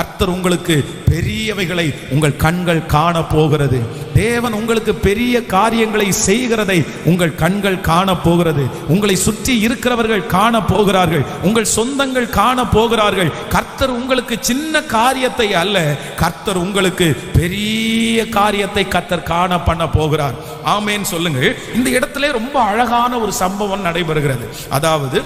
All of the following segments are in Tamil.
கர்த்தர் உங்களுக்கு பெரியவைகளை உங்கள் கண்கள் காண போகிறது. தேவன் உங்களுக்கு பெரிய காரியங்களை செய்கிறதை உங்கள் கண்கள் காண போகிறது. உங்களை சுற்றி இருக்கிறவர்கள் காண போகிறார்கள். உங்கள் சொந்தங்கள் காண போகிறார்கள். கர்த்தர் உங்களுக்கு சின்ன காரியத்தை அல்ல, கர்த்தர் உங்களுக்கு பெரிய காரியத்தை கர்த்தர் காண பண்ண போகிறார். ஆமென் சொல்லுங்கள். இந்த இடத்துல ரொம்ப அழகான ஒரு சம்பவம் நடைபெறுகிறது. அதாவது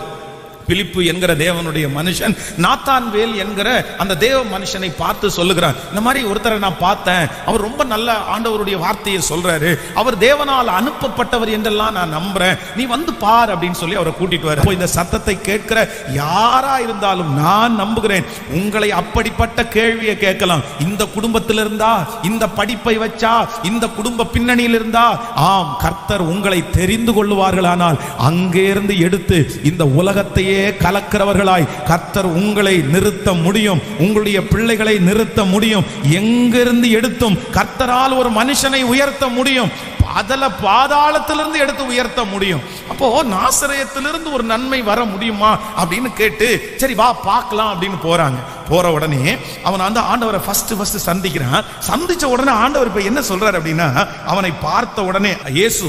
பிலிப்பு என்கிற தேவனுடைய மனுஷன் நாத்தான்வேல் என்கிற அந்த தேவ மனுஷனை பார்த்து சொல்லுகிறார், இந்த மாதிரி ஒருத்தரை நான் பார்த்தேன், அவர் ரொம்ப நல்ல ஆண்டவருடைய வார்த்தையை சொல்றாரு, அவர் தேவனால் அனுப்பப்பட்டவர் என்றெல்லாம் நான் நம்புறேன், நீ வந்து பார் அப்படின்னு சொல்லி அவரை கூட்டிட்டு வர. இந்த சத்தத்தை கேட்கிற யாரா இருந்தாலும் நான் நம்புகிறேன், உங்களை அப்படிப்பட்ட கேள்வியை கேட்கலாம். இந்த குடும்பத்தில் இருந்தா, இந்த படிப்பை வச்சா, இந்த குடும்ப பின்னணியில் இருந்தா, ஆம் கர்த்தர் உங்களை தெரிந்து கொள்ளுவார்களானால் அங்கே இருந்து எடுத்து இந்த உலகத்தையே கலக்கிறவர்களாய் கர்த்தர் உங்களை நிறுத்த முடியும். உங்களுடைய பிள்ளைகளை நிறுத்த முடியும். எங்கிருந்து எடுத்தும் கர்த்தரால் ஒரு மனுஷனை உயர்த்த முடியும். அதல பாதாளத்திலிருந்து எடுத்து உயர்த்த முடியும். அப்போ நாசரேத்திலிருந்து ஒரு நன்மை வர முடியுமா அப்படின்னு கேட்டு சரி வா பார்க்கலாம் அப்படின்னு போறாங்க. போற உடனே அவன் அந்த ஆண்டவரை ஃபர்ஸ்ட் சந்திக்கிறான். சந்திச்ச உடனே ஆண்டவர் இப்ப என்ன சொல்றாரு அப்படின்னா, அவனை பார்த்த உடனே இயேசு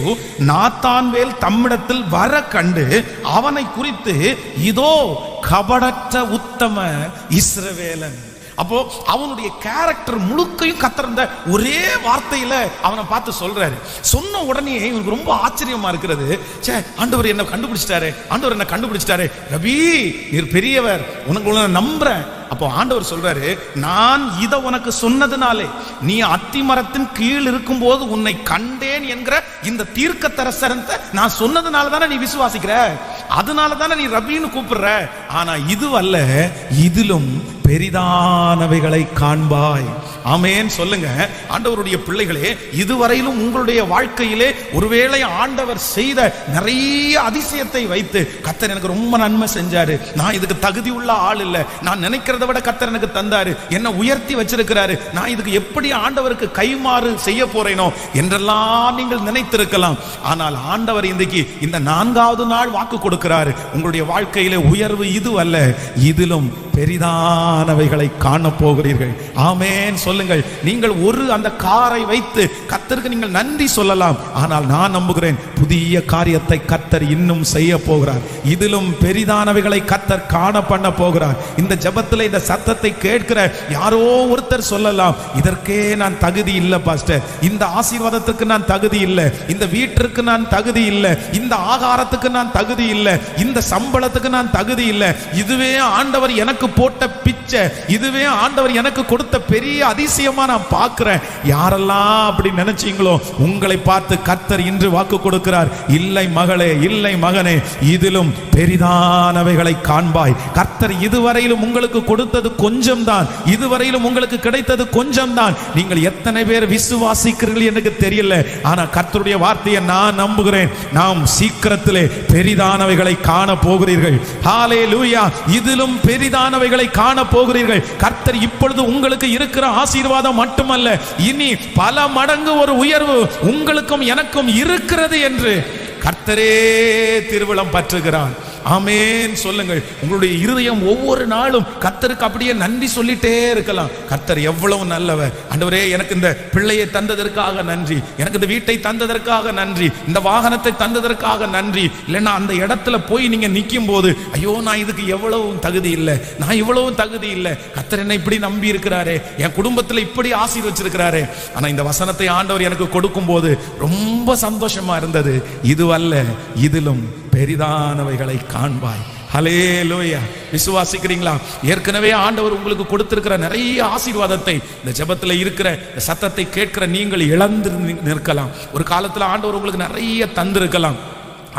நாத்தான்வேல் தம்மிடத்தில் வர கண்டு அவனை குறித்து இதோ கபடற்ற உத்தம இஸ்ரவேலன். அப்போ அவனுடைய கேரக்டர் முழுக்கையும் கத்திருந்த ஒரே வார்த்தையில அவனை பார்த்து சொல்றாரு. சொன்ன உடனே இவனுக்கு ரொம்ப ஆச்சரியமா இருக்கிறது. சே, ஆண்டவர் என்ன கண்டுபிடிச்சிட்டாரு, ஆண்டவர் என்ன கண்டுபிடிச்சிட்டாரு, ரவி நீர் பெரியவர், உனக்கு நம்புறேன். அப்போ ஆண்டவர் சொல்றாரு, நான் இதை உனக்கு சொன்னதுனாலே, நீ அத்திமரத்தின் கீழ் இருக்கும் போது உன்னை கண்டேன் என்கிற இந்த தீர்க்க தரிசனத்தை நான் சொன்னதுனால தானே நீ விசுவாசிக்கிற, அதனால தானே நீ ரபின்னு கூப்பிடுற. ஆனா இது அல்ல, இதிலும் பெரிதானவைகளை காண்பாய். ஆமென் சொல்லுங்க. ஆண்டவருடைய பிள்ளைகளே, இதுவரையிலும் உங்களுடைய வாழ்க்கையிலே ஒருவேளை ஆண்டவர் செய்த நிறைய அதிசயத்தை வைத்து கர்த்தர் எனக்கு ரொம்ப நன்மை செஞ்சாரு, நான் இதுக்கு தகுதி உள்ள ஆள் இல்லை, நான் நினைக்கிறத விட கர்த்தர் எனக்கு தந்தாரு, என்ன உயர்த்தி வச்சிருக்கிறாரு, நான் இதுக்கு எப்படி ஆண்டவருக்கு கைமாறு செய்ய போறேனோ என்றெல்லாம் நீங்கள் நினைத்திருக்கலாம். ஆனால் ஆண்டவர் இன்றைக்கு இந்த 4வது நாள் வாக்கு கொடுக்கிறாரு, உங்களுடைய வாழ்க்கையிலே உயர்வு இது அல்ல, இதிலும் பெரிதானவைகளை காண போகிறீர்கள். ஆமென் சொல்லுங்கள். நீங்கள் ஒரு அந்த காரை வைத்து கர்த்தருக்கு நீங்கள் நன்றி சொல்லலாம். ஆனால் நான் நம்புகிறேன் புதிய காரியத்தை கர்த்தர் இன்னும் செய்ய போகிறார். இதிலும் பெரிதானவைகளை கர்த்தர் காண பண்ண போகிறார். இந்த ஜெபத்தில் இந்த சத்தத்தை கேட்கிற யாரோ ஒருத்தர் சொல்லலாம், இதற்கே நான் தகுதி இல்லை பாஸ்டர், இந்த ஆசீர்வாதத்துக்கு நான் தகுதி இல்லை, இந்த வீட்டிற்கு நான் தகுதி இல்லை, இந்த ஆகாரத்துக்கு நான் தகுதி இல்லை, இந்த சம்பளத்துக்கு நான் தகுதி இல்லை, இதுவே ஆண்டவர் எனக்கு போட்ட பிச்சை, இதுவே ஆண்டவர் எனக்கு கொடுத்த பெரிய அதிசயமா நான் பார்க்கிறேன். யாரெல்லாம் அப்படி நினைச்சீங்களோ உங்களை பார்த்து கர்த்தர் இன்று வாக்கு கொடுக்கிறார், இல்லை மகளே, இல்லை மகனே, இதிலும் பெரிதானவைகளை காண்பாய். கர்த்தர் இதுவரையிலும் உங்களுக்கு கொடுத்தது கொஞ்சம் தான், இதுவரையிலும் உங்களுக்கு கிடைத்தது கொஞ்சம் தான். நீங்கள் எத்தனை பேர் விசுவாசிக்கிறீர்கள் எனக்கு தெரியல, ஆனா கர்த்தருடைய வார்த்தையை நான் நம்புகிறேன், நாம் சீக்கிரத்திலே பெரிதானவைகளை காண போகிறீர்கள். ஹல்லேலூயா. இதிலும் பெரிதானவைகளை காண போகிறீர்கள். கர்த்தர் இப்பொழுது உங்களுக்கு இருக்கிற ஆசீர்வாதம் மட்டுமல்ல, இனி பல மடங்கு ஒரு உயர்வு உங்களுக்கும் எனக்கும் இருக்கிறது என்று கர்த்தரே திருவிழம் பற்றுகிறார். ஆமென் சொல்லுங்கள். உங்களுடைய இருதயம் ஒவ்வொரு நாளும் கர்த்தருக்கு அப்படியே நன்றி சொல்லிட்டே இருக்கலாம். கர்த்தர் எவ்வளவு நல்லவர், ஆண்டவரே எனக்கு இந்த பிள்ளையை தந்ததற்காக நன்றி, எனக்கு இந்த வீட்டை தந்ததற்காக நன்றி, இந்த வாகனத்தை தந்ததற்காக நன்றி. இல்லைன்னா அந்த இடத்துல போய் நீங்க நிற்கும் போது ஐயோ நான் இதுக்கு எவ்வளவு தகுதி இல்லை, நான் இவ்வளவு தகுதி இல்லை, கர்த்தர் என்னை இப்படி நம்பி இருக்கிறாரே, என் குடும்பத்தில் இப்படி ஆசீர்வச்சிருக்கிறாரே. ஆனா இந்த வசனத்தை ஆண்டவர் எனக்கு கொடுக்கும் போது ரொம்ப சந்தோஷமா இருந்தது. இது அல்ல, இதிலும் பெரிதானவைகளை காண்பாய். ஹல்லேலூயா. விசுவாசிக்கிறீங்களா? ஏற்கனவே ஆண்டவர் உங்களுக்கு கொடுத்திருக்கிற நிறைய ஆசீர்வாதத்தை இந்த ஜெபத்தில் இருக்கிற சத்தத்தை கேட்கிற நீங்கள் இழந்து நிற்கலாம். ஒரு காலத்தில் ஆண்டவர் உங்களுக்கு நிறைய தந்திருக்கலாம்.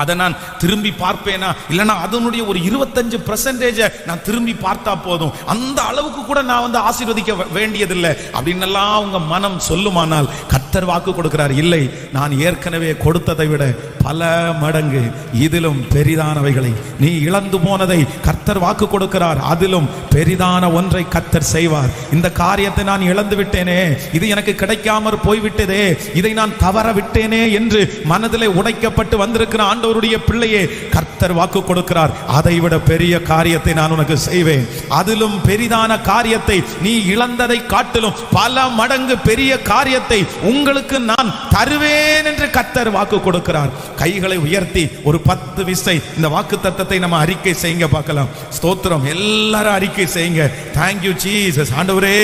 அதை நான் திரும்பி பார்ப்பேனா, இல்லைன்னா அதனுடைய ஒரு 25% நான் திரும்பி பார்த்தா போதும், அந்த அளவுக்கு கூட நான் ஆசீர்வதிக்க வேண்டியதில்லை அப்படின்னு எல்லாம் உங்க மனம் சொல்லுமானால் கர்த்தர் வாக்கு கொடுக்கிறார், இல்லை நான் ஏற்கனவே கொடுத்ததை விட பல மடங்கு இதிலும் பெரிதானவைகளை, நீ இழந்து போனதை கர்த்தர் வாக்கு கொடுக்கிறார், அதிலும் பெரிதான ஒன்றை கர்த்தர் செய்வார். இந்த காரியத்தை நான் இழந்து விட்டேனே, இது எனக்கு கிடைக்காமற் போய்விட்டதே, இதை நான் தவற விட்டேனே என்று மனதிலே உடைக்கப்பட்டு வந்திருக்கிற ஆண்டவர் ஆண்டவருடைய பிள்ளையே, கர்த்தர் வாக்கு கொடுக்கிறார், அதைவிட பெரிய காரியத்தை நான் உனக்கு செய்வேன். அதிலும் பெரிதான காரியத்தை, நீ இழந்ததை காட்டிலும் பல மடங்கு பெரிய காரியத்தை உங்களுக்கு நான் தருவேன் என்று கர்த்தர் வாக்கு கொடுக்கிறார். கைகளை உயர்த்தி ஒரு 10 விசை இந்த வாக்கு தத்தத்தை நம்ம அறிக்கை செய்யுங்க பார்க்கலாம். ஸ்தோத்திரம். எல்லாரும் அறிக்கை செய்யுங்க. Thank you Jesus. ஆண்டவரே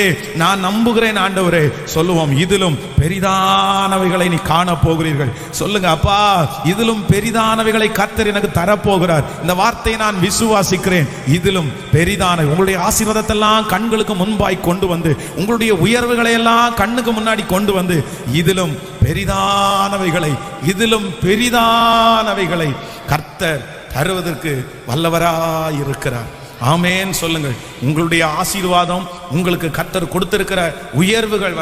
நான் நம்புகிறேன் ஆண்டவரே. சொல்லுவோம், இதிலும் பெரிதானவைகளை நீ காண போகிறீர்கள். சொல்லுங்க, அப்பா இதிலும் பெரிதானவைகளை கர்த்தர் எனக்கு தரப்போகிறார். இந்த வார்த்தையை நான் விசுவாசிக்கிறேன். இதிலும் பெரிதான உங்களுடைய ஆசீர்வாதத்தை எல்லாம் கண்களுக்கு முன்பாய் கொண்டு வந்து, உங்களுடைய உயர்வுகளை எல்லாம் கண்ணுக்கு முன்னாடி கொண்டு வந்து, இதிலும் பெரிதானவைகளை, இதிலும் பெரிதானவைகளை கர்த்தர் தருவதற்கு வல்லவராய் இருக்கிறார். ஆமென் சொல்லுங்கள். உங்களுடைய ஆசீர்வாதம், உங்களுக்கு கர்த்தர் கொடுத்திருக்கிற உயர்வுகள்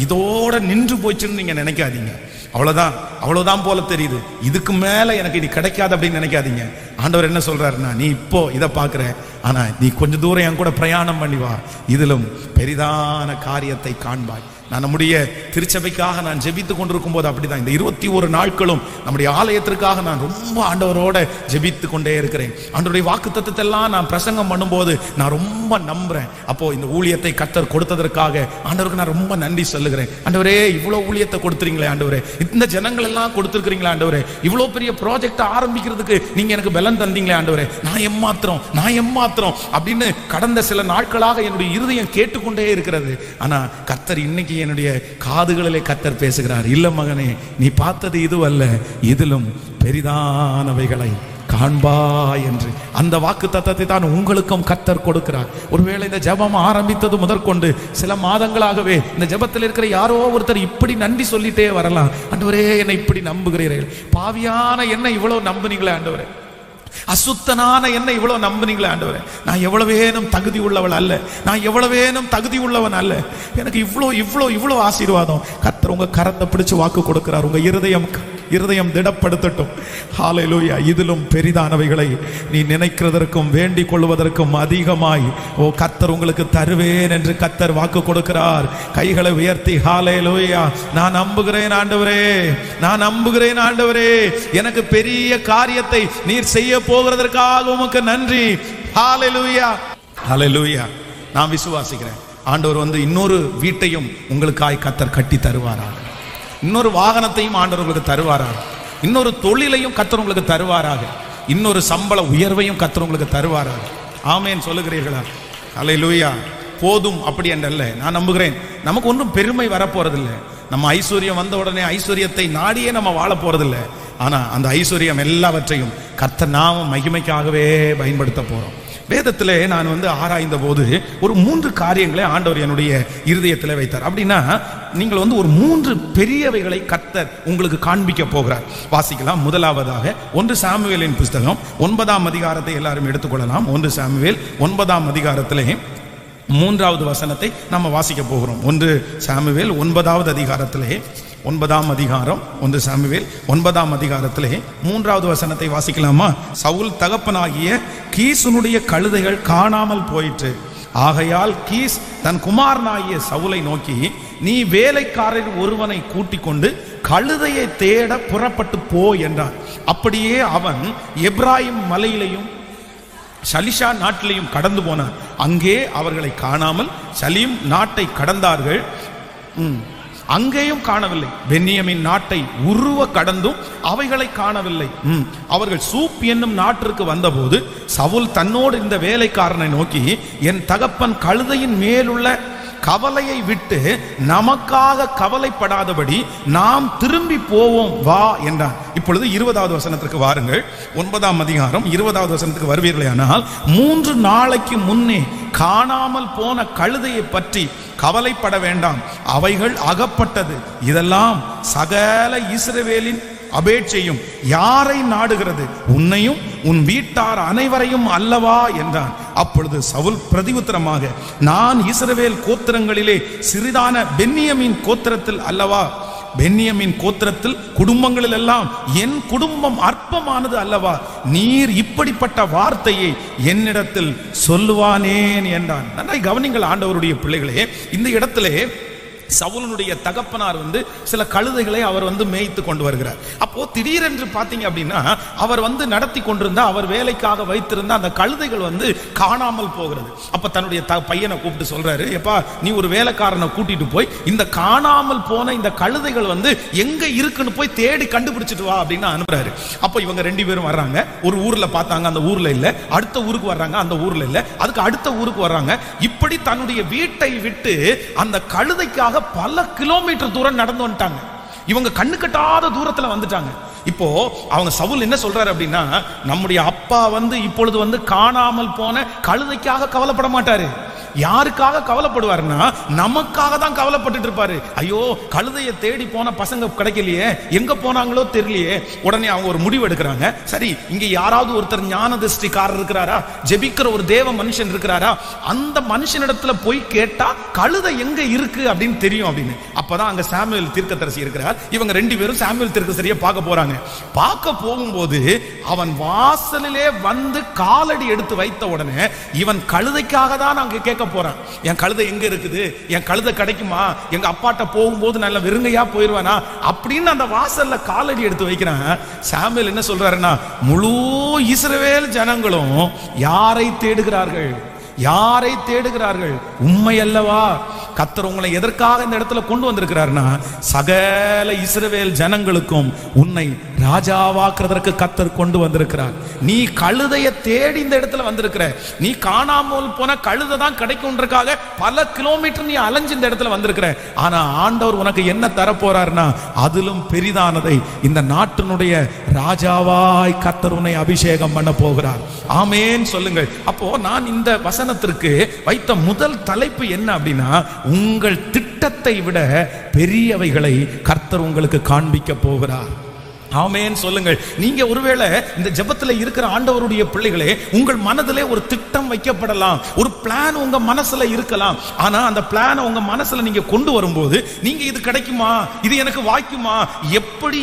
இதோட நின்று போச்சுன்னு நீங்க நினைக்காதீங்க. அவ்வளவுதான் போல தெரியுது, இதுக்கு மேல எனக்கு இது கிடைக்காது அப்படின்னு நினைக்காதீங்க. ஆண்டவர் என்ன சொல்றாருன்னா, நீ இப்போ இதை பார்க்கிற, ஆனா நீ கொஞ்சம் தூரம் என் கூட பிரயாணம் பண்ணி வா, இதிலும் பெரிதான காரியத்தை காண்பாய். நான் நம்முடைய திருச்சபைக்காக நான் ஜெபித்து கொண்டிருக்கும் போது அப்படிதான். இந்த 21 நாட்களும் நம்முடைய ஆலயத்திற்காக நான் ரொம்ப ஆண்டவரோட ஜெபித்து கொண்டே இருக்கிறேன். ஆண்டவருடைய வாக்குத்தத்தத்தை எல்லாம் நான் பிரசங்கம் பண்ணும்போது நான் ரொம்ப நம்புறேன். அப்போ இந்த ஊழியத்தை கர்த்தர் கொடுத்ததற்காக ஆண்டவருக்கு நான் ரொம்ப நன்றி சொல்லுகிறேன். ஆண்டவரே இவ்வளவு ஊழியத்தை கொடுத்துறீங்களே ஆண்டவரே, இந்த ஜனங்கள் எல்லாம் கொடுத்துருக்கிறீங்களா ஆண்டவரே, இவ்வளவு பெரிய ப்ராஜெக்ட் ஆரம்பிக்கிறதுக்கு நீங்க எனக்கு பலன் தந்தீங்களே ஆண்டவரே, நான் எம்மாத்திரம் அப்படின்னு கடந்த சில நாட்களாக என்னுடைய இருதயம் கேட்டுக்கொண்டே இருக்கிறது. ஆனா கர்த்தர் இன்னைக்கு என்னுடைய காதுகளிலே கர்த்தர் பேசுகிறார், இல்ல மகனே, நீ பார்த்தது இதுவல்ல, இதிலும் பெரிதானவைகளை காண்பாய் என்று. அந்த வாக்கு தத்தத்தை தான் உங்களுக்கும் கர்த்தர் கொடுக்கிறார். ஒருவேளை இந்த ஜெபம் ஆரம்பித்தது முதற்கொண்டு சில மாதங்களாகவே இந்த ஜெபத்தில் இருக்கிற யாரோ ஒருத்தர் இப்படி நன்றி சொல்லிட்டே வரலாம். ஆண்டவரே என்னை இப்படி நம்புகிறீர்கள், பாவியான என்னை இவ்வளவு நம்புனீங்களே ஆண்டவரே, அசுத்தனான என்ன இவ்வளவு நம்புனீங்களே ஆண்டவரே, நான் எவ்வளவேனும் தகுதி உள்ளவள் அல்ல, நான் எவ்வளவேனும் தகுதி உள்ளவன் அல்ல, எனக்கு இவ்வளவு ஆசீர்வாதம். கர்த்தர் உங்க கரத்தை பிடிச்சு வாக்கு கொடுக்கிறார். உங்க இருதயம் திடப்படுத்தட்டும். ஹல்லேலூயா. இதிலும் பெரிதானவைகளை நீ நினைக்கிறதற்கும் வேண்டிக் கொள்வதற்கும் அதிகமாய் கர்த்தர் உங்களுக்கு தருவேன் என்று கர்த்தர் வாக்கு கொடுக்கிறார். கைகளை உயர்த்தி ஹல்லேலூயா. நான் நம்புகிறேன் ஆண்டவரே, நான் நம்புகிறேன் ஆண்டவரே, எனக்கு பெரிய காரியத்தை நீர் செய்ய போகிறதற்காக உமக்கு நன்றி. ஹல்லேலூயா, ஹல்லேலூயா. நான் விசுவாசிக்கிறேன் ஆண்டவர் இன்னொரு வீட்டையும் உங்களுக்காய் கர்த்தர் கட்டி தருவாரா, இன்னொரு வாகனத்தையும் ஆண்டவர் உங்களுக்கு தருவாராக, இன்னொரு தொழிலையும் கர்த்தர் உங்களுக்கு தருவாராக, இன்னொரு சம்பள உயர்வையும் கர்த்தர் உங்களுக்கு தருவாராக. ஆமென் சொல்லுகிறீர்களா? ஹல்லேலூயா. போதும் அப்படி என்றல்ல, நான் நம்புகிறேன். நமக்கு ஒன்றும் பெருமை வரப்போறதில்லை. நம்ம ஐஸ்வர்யம் வந்த உடனே ஐஸ்வர்யத்தை நாடியே நம்ம வாழ போறதில்லை. ஆனா அந்த ஐஸ்வர்யம் எல்லாவற்றையும் கர்த்தர் நாம மகிமைக்காகவே பயன்படுத்த போறோம். வேதத்திலே நான் ஆராய்ந்த போது ஒரு 3 காரியங்களை ஆண்டவர் என்னுடைய இருதயத்தில் வைத்தார். அப்படின்னா நீங்கள் ஒரு 3 பெரியவைகளை கர்த்தர் உங்களுக்கு காண்பிக்க போகிறார். வாசிக்கலாம். முதலாவதாக 1 சாமுவேலின் புஸ்தகம் 9ஆம் அதிகாரத்தை எல்லாரும் எடுத்துக்கொள்ளலாம். 1 சாமுவேல் 9ஆம் அதிகாரத்திலே 3வது வசனத்தை நம்ம வாசிக்க போகிறோம். 1 சாமுவேல் 9வது அதிகாரத்திலே 9ஆம் அதிகாரம் 1 சாமுவேல் 9ஆம் அதிகாரத்திலே 3வது வசனத்தை வாசிக்கலாமா? சவுல் தகப்பனாகிய கீசுனுடைய கழுதைகள் காணாமல் போயிற்று. ஆகையால் கீஸ் தன் குமாரனாகிய சவுலை நோக்கி, நீ வேலைக்காரர் ஒருவனை கூட்டிக் கொண்டு கழுதையை தேட புறப்பட்டு போ என்றான். அப்படியே அவன் எப்ராயிம் மலையிலையும் சலிஷா நாட்டிலையும் கடந்து போனார். அங்கே அவர்களை காணாமல் சலீம் நாட்டை கடந்தார்கள், அங்கேயும் காணவில்லை. பென்னியமின் நாட்டை உருவ கடந்தும் அவைகளை காணவில்லை. அவர்கள் சூப் என்னும் நாட்டிற்கு வந்தபோது சவுல் தன்னோடு இந்த வேலைக்காரனை நோக்கி, என் தகப்பன் கழுதையின் மேலுள்ள கவலையை விட்டு நமக்காக கவலைப்படாதபடி நாம் திரும்பி போவோம் வா என்றான். இப்பொழுது 20வது வசனத்திற்கு வாருங்கள். 9ஆம் அதிகாரம் 20வது வசனத்துக்கு வருவீர்களே. ஆனால் 3 நாளைக்கு முன்னே காணாமல் போன கழுதையை பற்றி கவலைப்பட வேண்டாம், அவைகள் அகப்பட்டது. இதெல்லாம் சகல இஸ்ரவேலின் அபேட்சையும் யாரை நாடுகிறது? உன்னையும் உன் வீட்டார் அனைவரையும் அல்லவா என்றான். அப்பொழுது சவுல் பிரதியுத்தரமாக, நான் இஸ்ரவேல் கோத்திரங்களிலே சிறிதான பென்னியமின் கோத்திரத்தில் அல்லவா? பென்னியமின் கோத்திரத்தில் குடும்பங்களில் எல்லாம் என் குடும்பம் அற்பமானது அல்லவா? நீர் இப்படிப்பட்ட வார்த்தையை என்னிடத்தில் சொல்லுவானேன் என்றான். நன்றாய் கவனிங்கள் ஆண்டவருடைய பிள்ளைகளே, இந்த இடத்திலே சவுலனுடைய தகப்பனார் சில கழுதைகளை அவர் மேய்த்து கொண்டு வருகிறார். அப்போ திடீரென்று பாத்தீங்க அப்படின்னா அவர் நடத்தி கொண்டிருந்த, அவர் வேலைக்காக வைத்திருந்த அந்த கழுதைகள் காணாமல் போகிறது. அப்ப தன்னுடைய பையனை கூப்பிட்டு சொல்றாரு, எப்பா நீ ஒரு வேலைக்காரனை கூட்டிட்டு போய் இந்த காணாமல் போன இந்த கழுதைகள் எங்க இருக்குன்னு போய் தேடி கண்டுபிடிச்சிட்டு வா அப்படின்னு அனுப்புறாரு. அப்ப இவங்க 2 பேரும் வர்றாங்க. ஒரு ஊர்ல பார்த்தாங்க, அந்த ஊர்ல இல்ல. அடுத்த ஊருக்கு வர்றாங்க, அந்த ஊர்ல இல்ல. அதுக்கு அடுத்த ஊருக்கு வர்றாங்க. இப்படி தன்னுடைய வீட்டை விட்டு அந்த கழுதைக்காக பல கிலோமீட்டர் தூரம் நடந்து வந்துட்டாங்க. இவங்க கண்ணு கட்டாத தூரத்துல வந்துட்டாங்க. இப்போ அவங்க சவுல் என்ன சொல்றாரு அப்படின்னா, நம்முடைய அப்பா இப்பொழுது காணாமல் போன கழுதைக்காக கவலைப்பட மாட்டாரு. யாருக்காக கவலைப்படுவாருன்னா நமக்காக தான் கவலைப்பட்டு இருப்பாரு. ஐயோ கழுதையை தேடி போன பசங்க கிடைக்கலையே, எங்க போனாங்களோ தெரியலையே. உடனே அவங்க ஒரு முடிவு எடுக்கிறாங்க. சரி, இங்க யாராவது ஒருத்தர் ஞான திருஷ்டிக்காரர் இருக்கிறாரா, ஜெபிக்கிற ஒரு தேவ மனுஷன் இருக்கிறாரா, அந்த மனுஷனிடத்துல போய் கேட்டா கழுதை எங்க இருக்கு அப்படின்னு தெரியும் அப்படின்னு. அப்பதான் அங்க சாமுவேல் தீர்க்கதரிசி இருக்கிறார். இவங்க 2 பேரும் சாமுவேல் தீர்க்கதரிசியை பார்க்க போறாங்க. பார்க்க போகும்போது அவன் வாசலிலே காலடி எடுத்து வைத்த உடனே இவன் கழுதைக்காக தான் அங்க கேட்க போறான். என் கழுதை எங்க இருக்குது, என் கழுதை கிடைக்குமா, எங்க அப்பாட்ட போகும்போது நல்ல வெறுங்கையா போயிருவானா அப்படின்னு அந்த வாசல்ல காலடி எடுத்து வைக்கிறான். சாமுவேல் என்ன சொல்றாருன்னா, முழு இஸ்ரவேல் ஜனங்களும் யாரை தேடுகிறார்கள், யாரை தேடுகிறார்கள், உண்மை அல்லவா? கர்த்தர் உங்களை எதற்காக இந்த இடத்துல கொண்டு வந்திருக்கிறார்னா, சகல இஸ்ரவேல் ஜனங்களுக்கும் உன்னை ராஜாவாக்குறதற்கு கர்த்தர் கொண்டு வந்திருக்கிறார். நீ கழுதையை தேடி இந்த இடத்துல வந்திருக்கிற, நீ காணாமல் போன கழுதை தான் கிடைக்கும்ன்றக்காக பல கிலோமீட்டர் நீ அலைஞ்சு இந்த இடத்துல வந்திருக்கிற. ஆனா ஆண்டவர் உனக்கு என்ன தர போறார்னா, அதிலும் பெரிதானதை, இந்த நாட்டினுடைய ராஜாவாய் கர்த்தர் உன்னை அபிஷேகம் பண்ண போகிறார். ஆமென் சொல்லுங்கள். அப்போ நான் இந்த வசனத்திற்கு வைத்த முதல் தலைப்பு என்ன அப்படின்னா, உங்கள் திட்டத்தை விட பெரியவைகளை கர்த்தர் உங்களுக்கு காண்பிக்க போகிறார். ஆமென் சொல்லுங்கள். நீங்க ஒருவேளை இந்த ஜெபத்துல இருக்கிற ஆண்டவருடைய பிள்ளைகளே, உங்கள் மனதிலே ஒரு திட்டம் வைக்கப்படலாம், ஒரு பிளான் உங்க மனசுல இருக்கலாம். ஆனா அந்த பிளானை உங்க மனசுல நீங்க கொண்டு வரும்போது, நீங்க இது கிடைக்குமா, இது எனக்கு வாய்க்குமா, எப்படி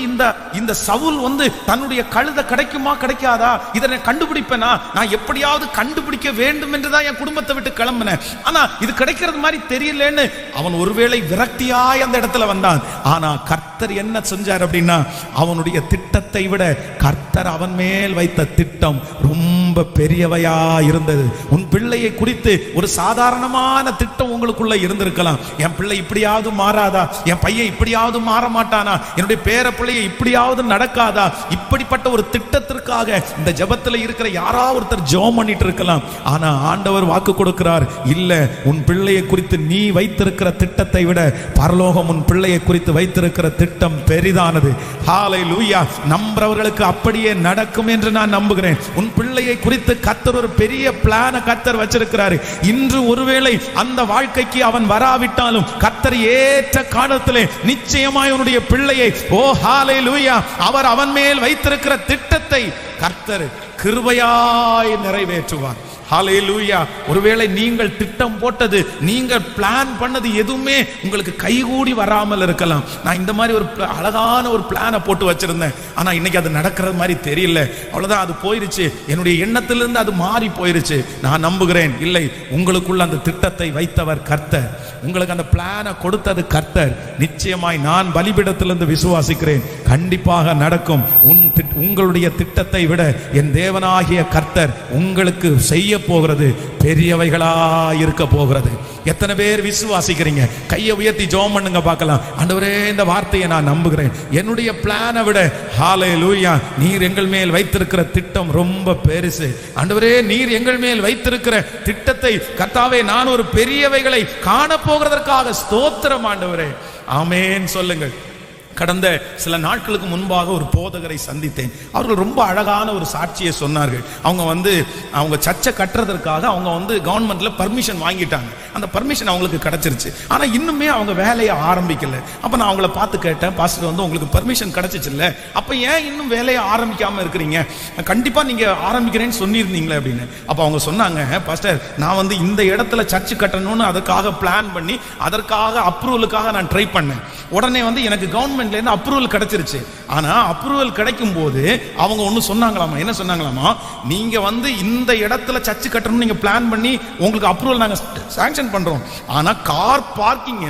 இந்த சவுல் தன்னுடைய கழுதை கிடைக்குமா கிடைக்காதா, இதை கண்டுபிடிப்பேனா, நான் எப்படியாவது கண்டுபிடிக்க வேண்டும் என்றுதான் என் குடும்பத்தை விட்டு கிளம்பினேன். ஆனா இது கிடைக்கிறது மாதிரி தெரியலன்னு அவன் ஒருவேளை விரக்தியாய் அந்த இடத்துல வந்தான். ஆனா கர்த்தர் என்ன செஞ்சார் அப்படின்னா, அவனுடைய திட்டத்தை விட கர்த்தர் அவன் மேல் வைத்த திட்டம் ரொம்ப பெரியவையா இருந்தது. உன் பிள்ளையை குறித்து ஒரு சாதாரணமான திட்டம் உங்களுக்குள்ள இருந்திருக்கலாம். என் பிள்ளை இப்படியாவது மாறாதா, என் பையன் இப்படியாவது மாற மாட்டானா, என்னுடைய பேர பிள்ளையை இப்படியாவது நடக்காதா, இப்படிப்பட்ட ஒரு திட்டத்திற்காக இந்த ஜெபத்துல இருக்கிற யாராவது ஒருத்தர் ஜெபம் பண்ணிட்டு இருக்கலாம். ஆனா ஆண்டவர் வாக்கு கொடுக்கிறார், இல்ல, உன் பிள்ளையை குறித்து நீ வைத்திருக்கிற திட்டத்தை விட பரலோகம் உன் பிள்ளையை குறித்து வைத்திருக்கிற திட்டம் பெரிதானது. ஹல்லேலூயா. நம்புறவர்களுக்கு அப்படியே நடக்கும் என்று நான் நம்புகிறேன். உன் பிள்ளையை குறித்து கர்த்தர் ஒரு பெரிய பிளான கர்த்தர் வச்சிருக்கிறார். இன்று ஒருவேளை அந்த வாழ்க்கைக்கு அவன் வராவிட்டாலும் கர்த்தர் ஏற்ற காலத்திலே நிச்சயமாய் உன்னுடைய பிள்ளையை, ஓ ஹல்லேலூயா, அவர் அவன் மேல் வைத்திருக்கிற திட்டத்தை கர்த்தர் கிருபையாய் நிறைவேற்றுவார். ஹல்லேலூயா. ஒருவேளை நீங்கள் திட்டம் போட்டது, நீங்கள் பிளான் பண்ணது எதுவுமே உங்களுக்கு கைகூடி வராமல் இருக்கலாம். நான் இந்த மாதிரி ஒரு அழகான ஒரு பிளானை போட்டு வச்சிருந்தேன், ஆனா இன்னைக்கு அது நடக்கிறது மாதிரி தெரியல, அவ்வளவுதான், அது போயிருச்சு, என்னுடைய எண்ணத்திலிருந்து அது மாறி போயிருச்சு. நான் நம்புகிறேன், இல்லை, உங்களுக்குள்ள அந்த திட்டத்தை வைத்தவர் கர்த்தர், உங்களுக்கு அந்த பிளானை கொடுத்தது கர்த்தர். நிச்சயமாய் நான் பலிபீடத்திலிருந்து விசுவாசிக்கிறேன், கண்டிப்பாக நடக்கும். உங்களுடைய திட்டத்தை விட என் தேவனாகிய கர்த்தர் உங்களுக்கு செய்ய போகிறது பெரியவைகளா இருக்க போகிறது. எத்தனை பேர் விசுவாசிக்கிறீங்க? கையை உயர்த்தி ஜெபம் பண்ணுங்க பார்க்கலாம். ஆண்டவரே, இந்த வார்த்தையை நான் நம்புகிறேன். என்னுடைய பிளானை விட ஹல்லேலூயா, நீர் எங்கள் மேல் வைத்திருக்கிற திட்டம் ரொம்ப பெருசு. ஆண்டவரே, நீர் எங்கள் மேல் வைத்திருக்கிற திட்டத்தை கர்த்தாவே, நான் ஒரு பெரியவைகளை காண போகிறதற்காக ஸ்தோத்திரம் ஆண்டவரே. ஆமென் சொல்லுங்கள். கடந்த சில நாட்களுக்கு முன்பாக ஒரு போதகரை சந்தித்தேன். அவர்கள் ரொம்ப அழகான ஒரு சாட்சியை சொன்னார்கள். அவங்க சர்ச்சை கட்டுறதற்காக அவங்க கவர்மெண்ட்ல பர்மிஷன் வாங்கிட்டாங்க. அந்த பர்மிஷன் அவங்களுக்கு கிடைச்சிருச்சு. ஆனா இன்னுமே அவங்க வேலையை ஆரம்பிக்கல. அப்ப நான் அவங்கள பார்த்து கேட்டேன், பாஸ்டர் உங்களுக்கு பர்மிஷன் கிடைச்சிச்சு இல்ல, அப்ப ஏன் இன்னும் வேலையை ஆரம்பிக்காம இருக்கிறீங்க? கண்டிப்பா நீங்க ஆரம்பிக்கிறேன்னு சொல்லியிருந்தீங்களே அப்படின்னு. அப்ப அவங்க சொன்னாங்க, பாஸ்டர், நான் இந்த இடத்துல சர்ச்சு கட்டணும்னு அதுக்காக பிளான் பண்ணி அதற்காக அப்ரூவலுக்காக நான் ட்ரை பண்ணேன். உடனே வந்து எனக்கு கவர்மெண்ட்ல இருந்து அப்ரூவல் கிடைச்சிருச்சு. ஆனா அப்ரூவல் கிடைக்கும் போது அவங்க ஒண்ணு சொன்னாங்களாமா. என்ன சொன்னாங்களாமா, நீங்க வந்து இந்த இடத்துல சர்ச்சு கட்டணும் நீங்க பிளான் பண்ணி உங்களுக்கு அப்ரூவல் நாங்க சாங்ஷன் பண்றோம். ஆனா கார் பார்க்கிங்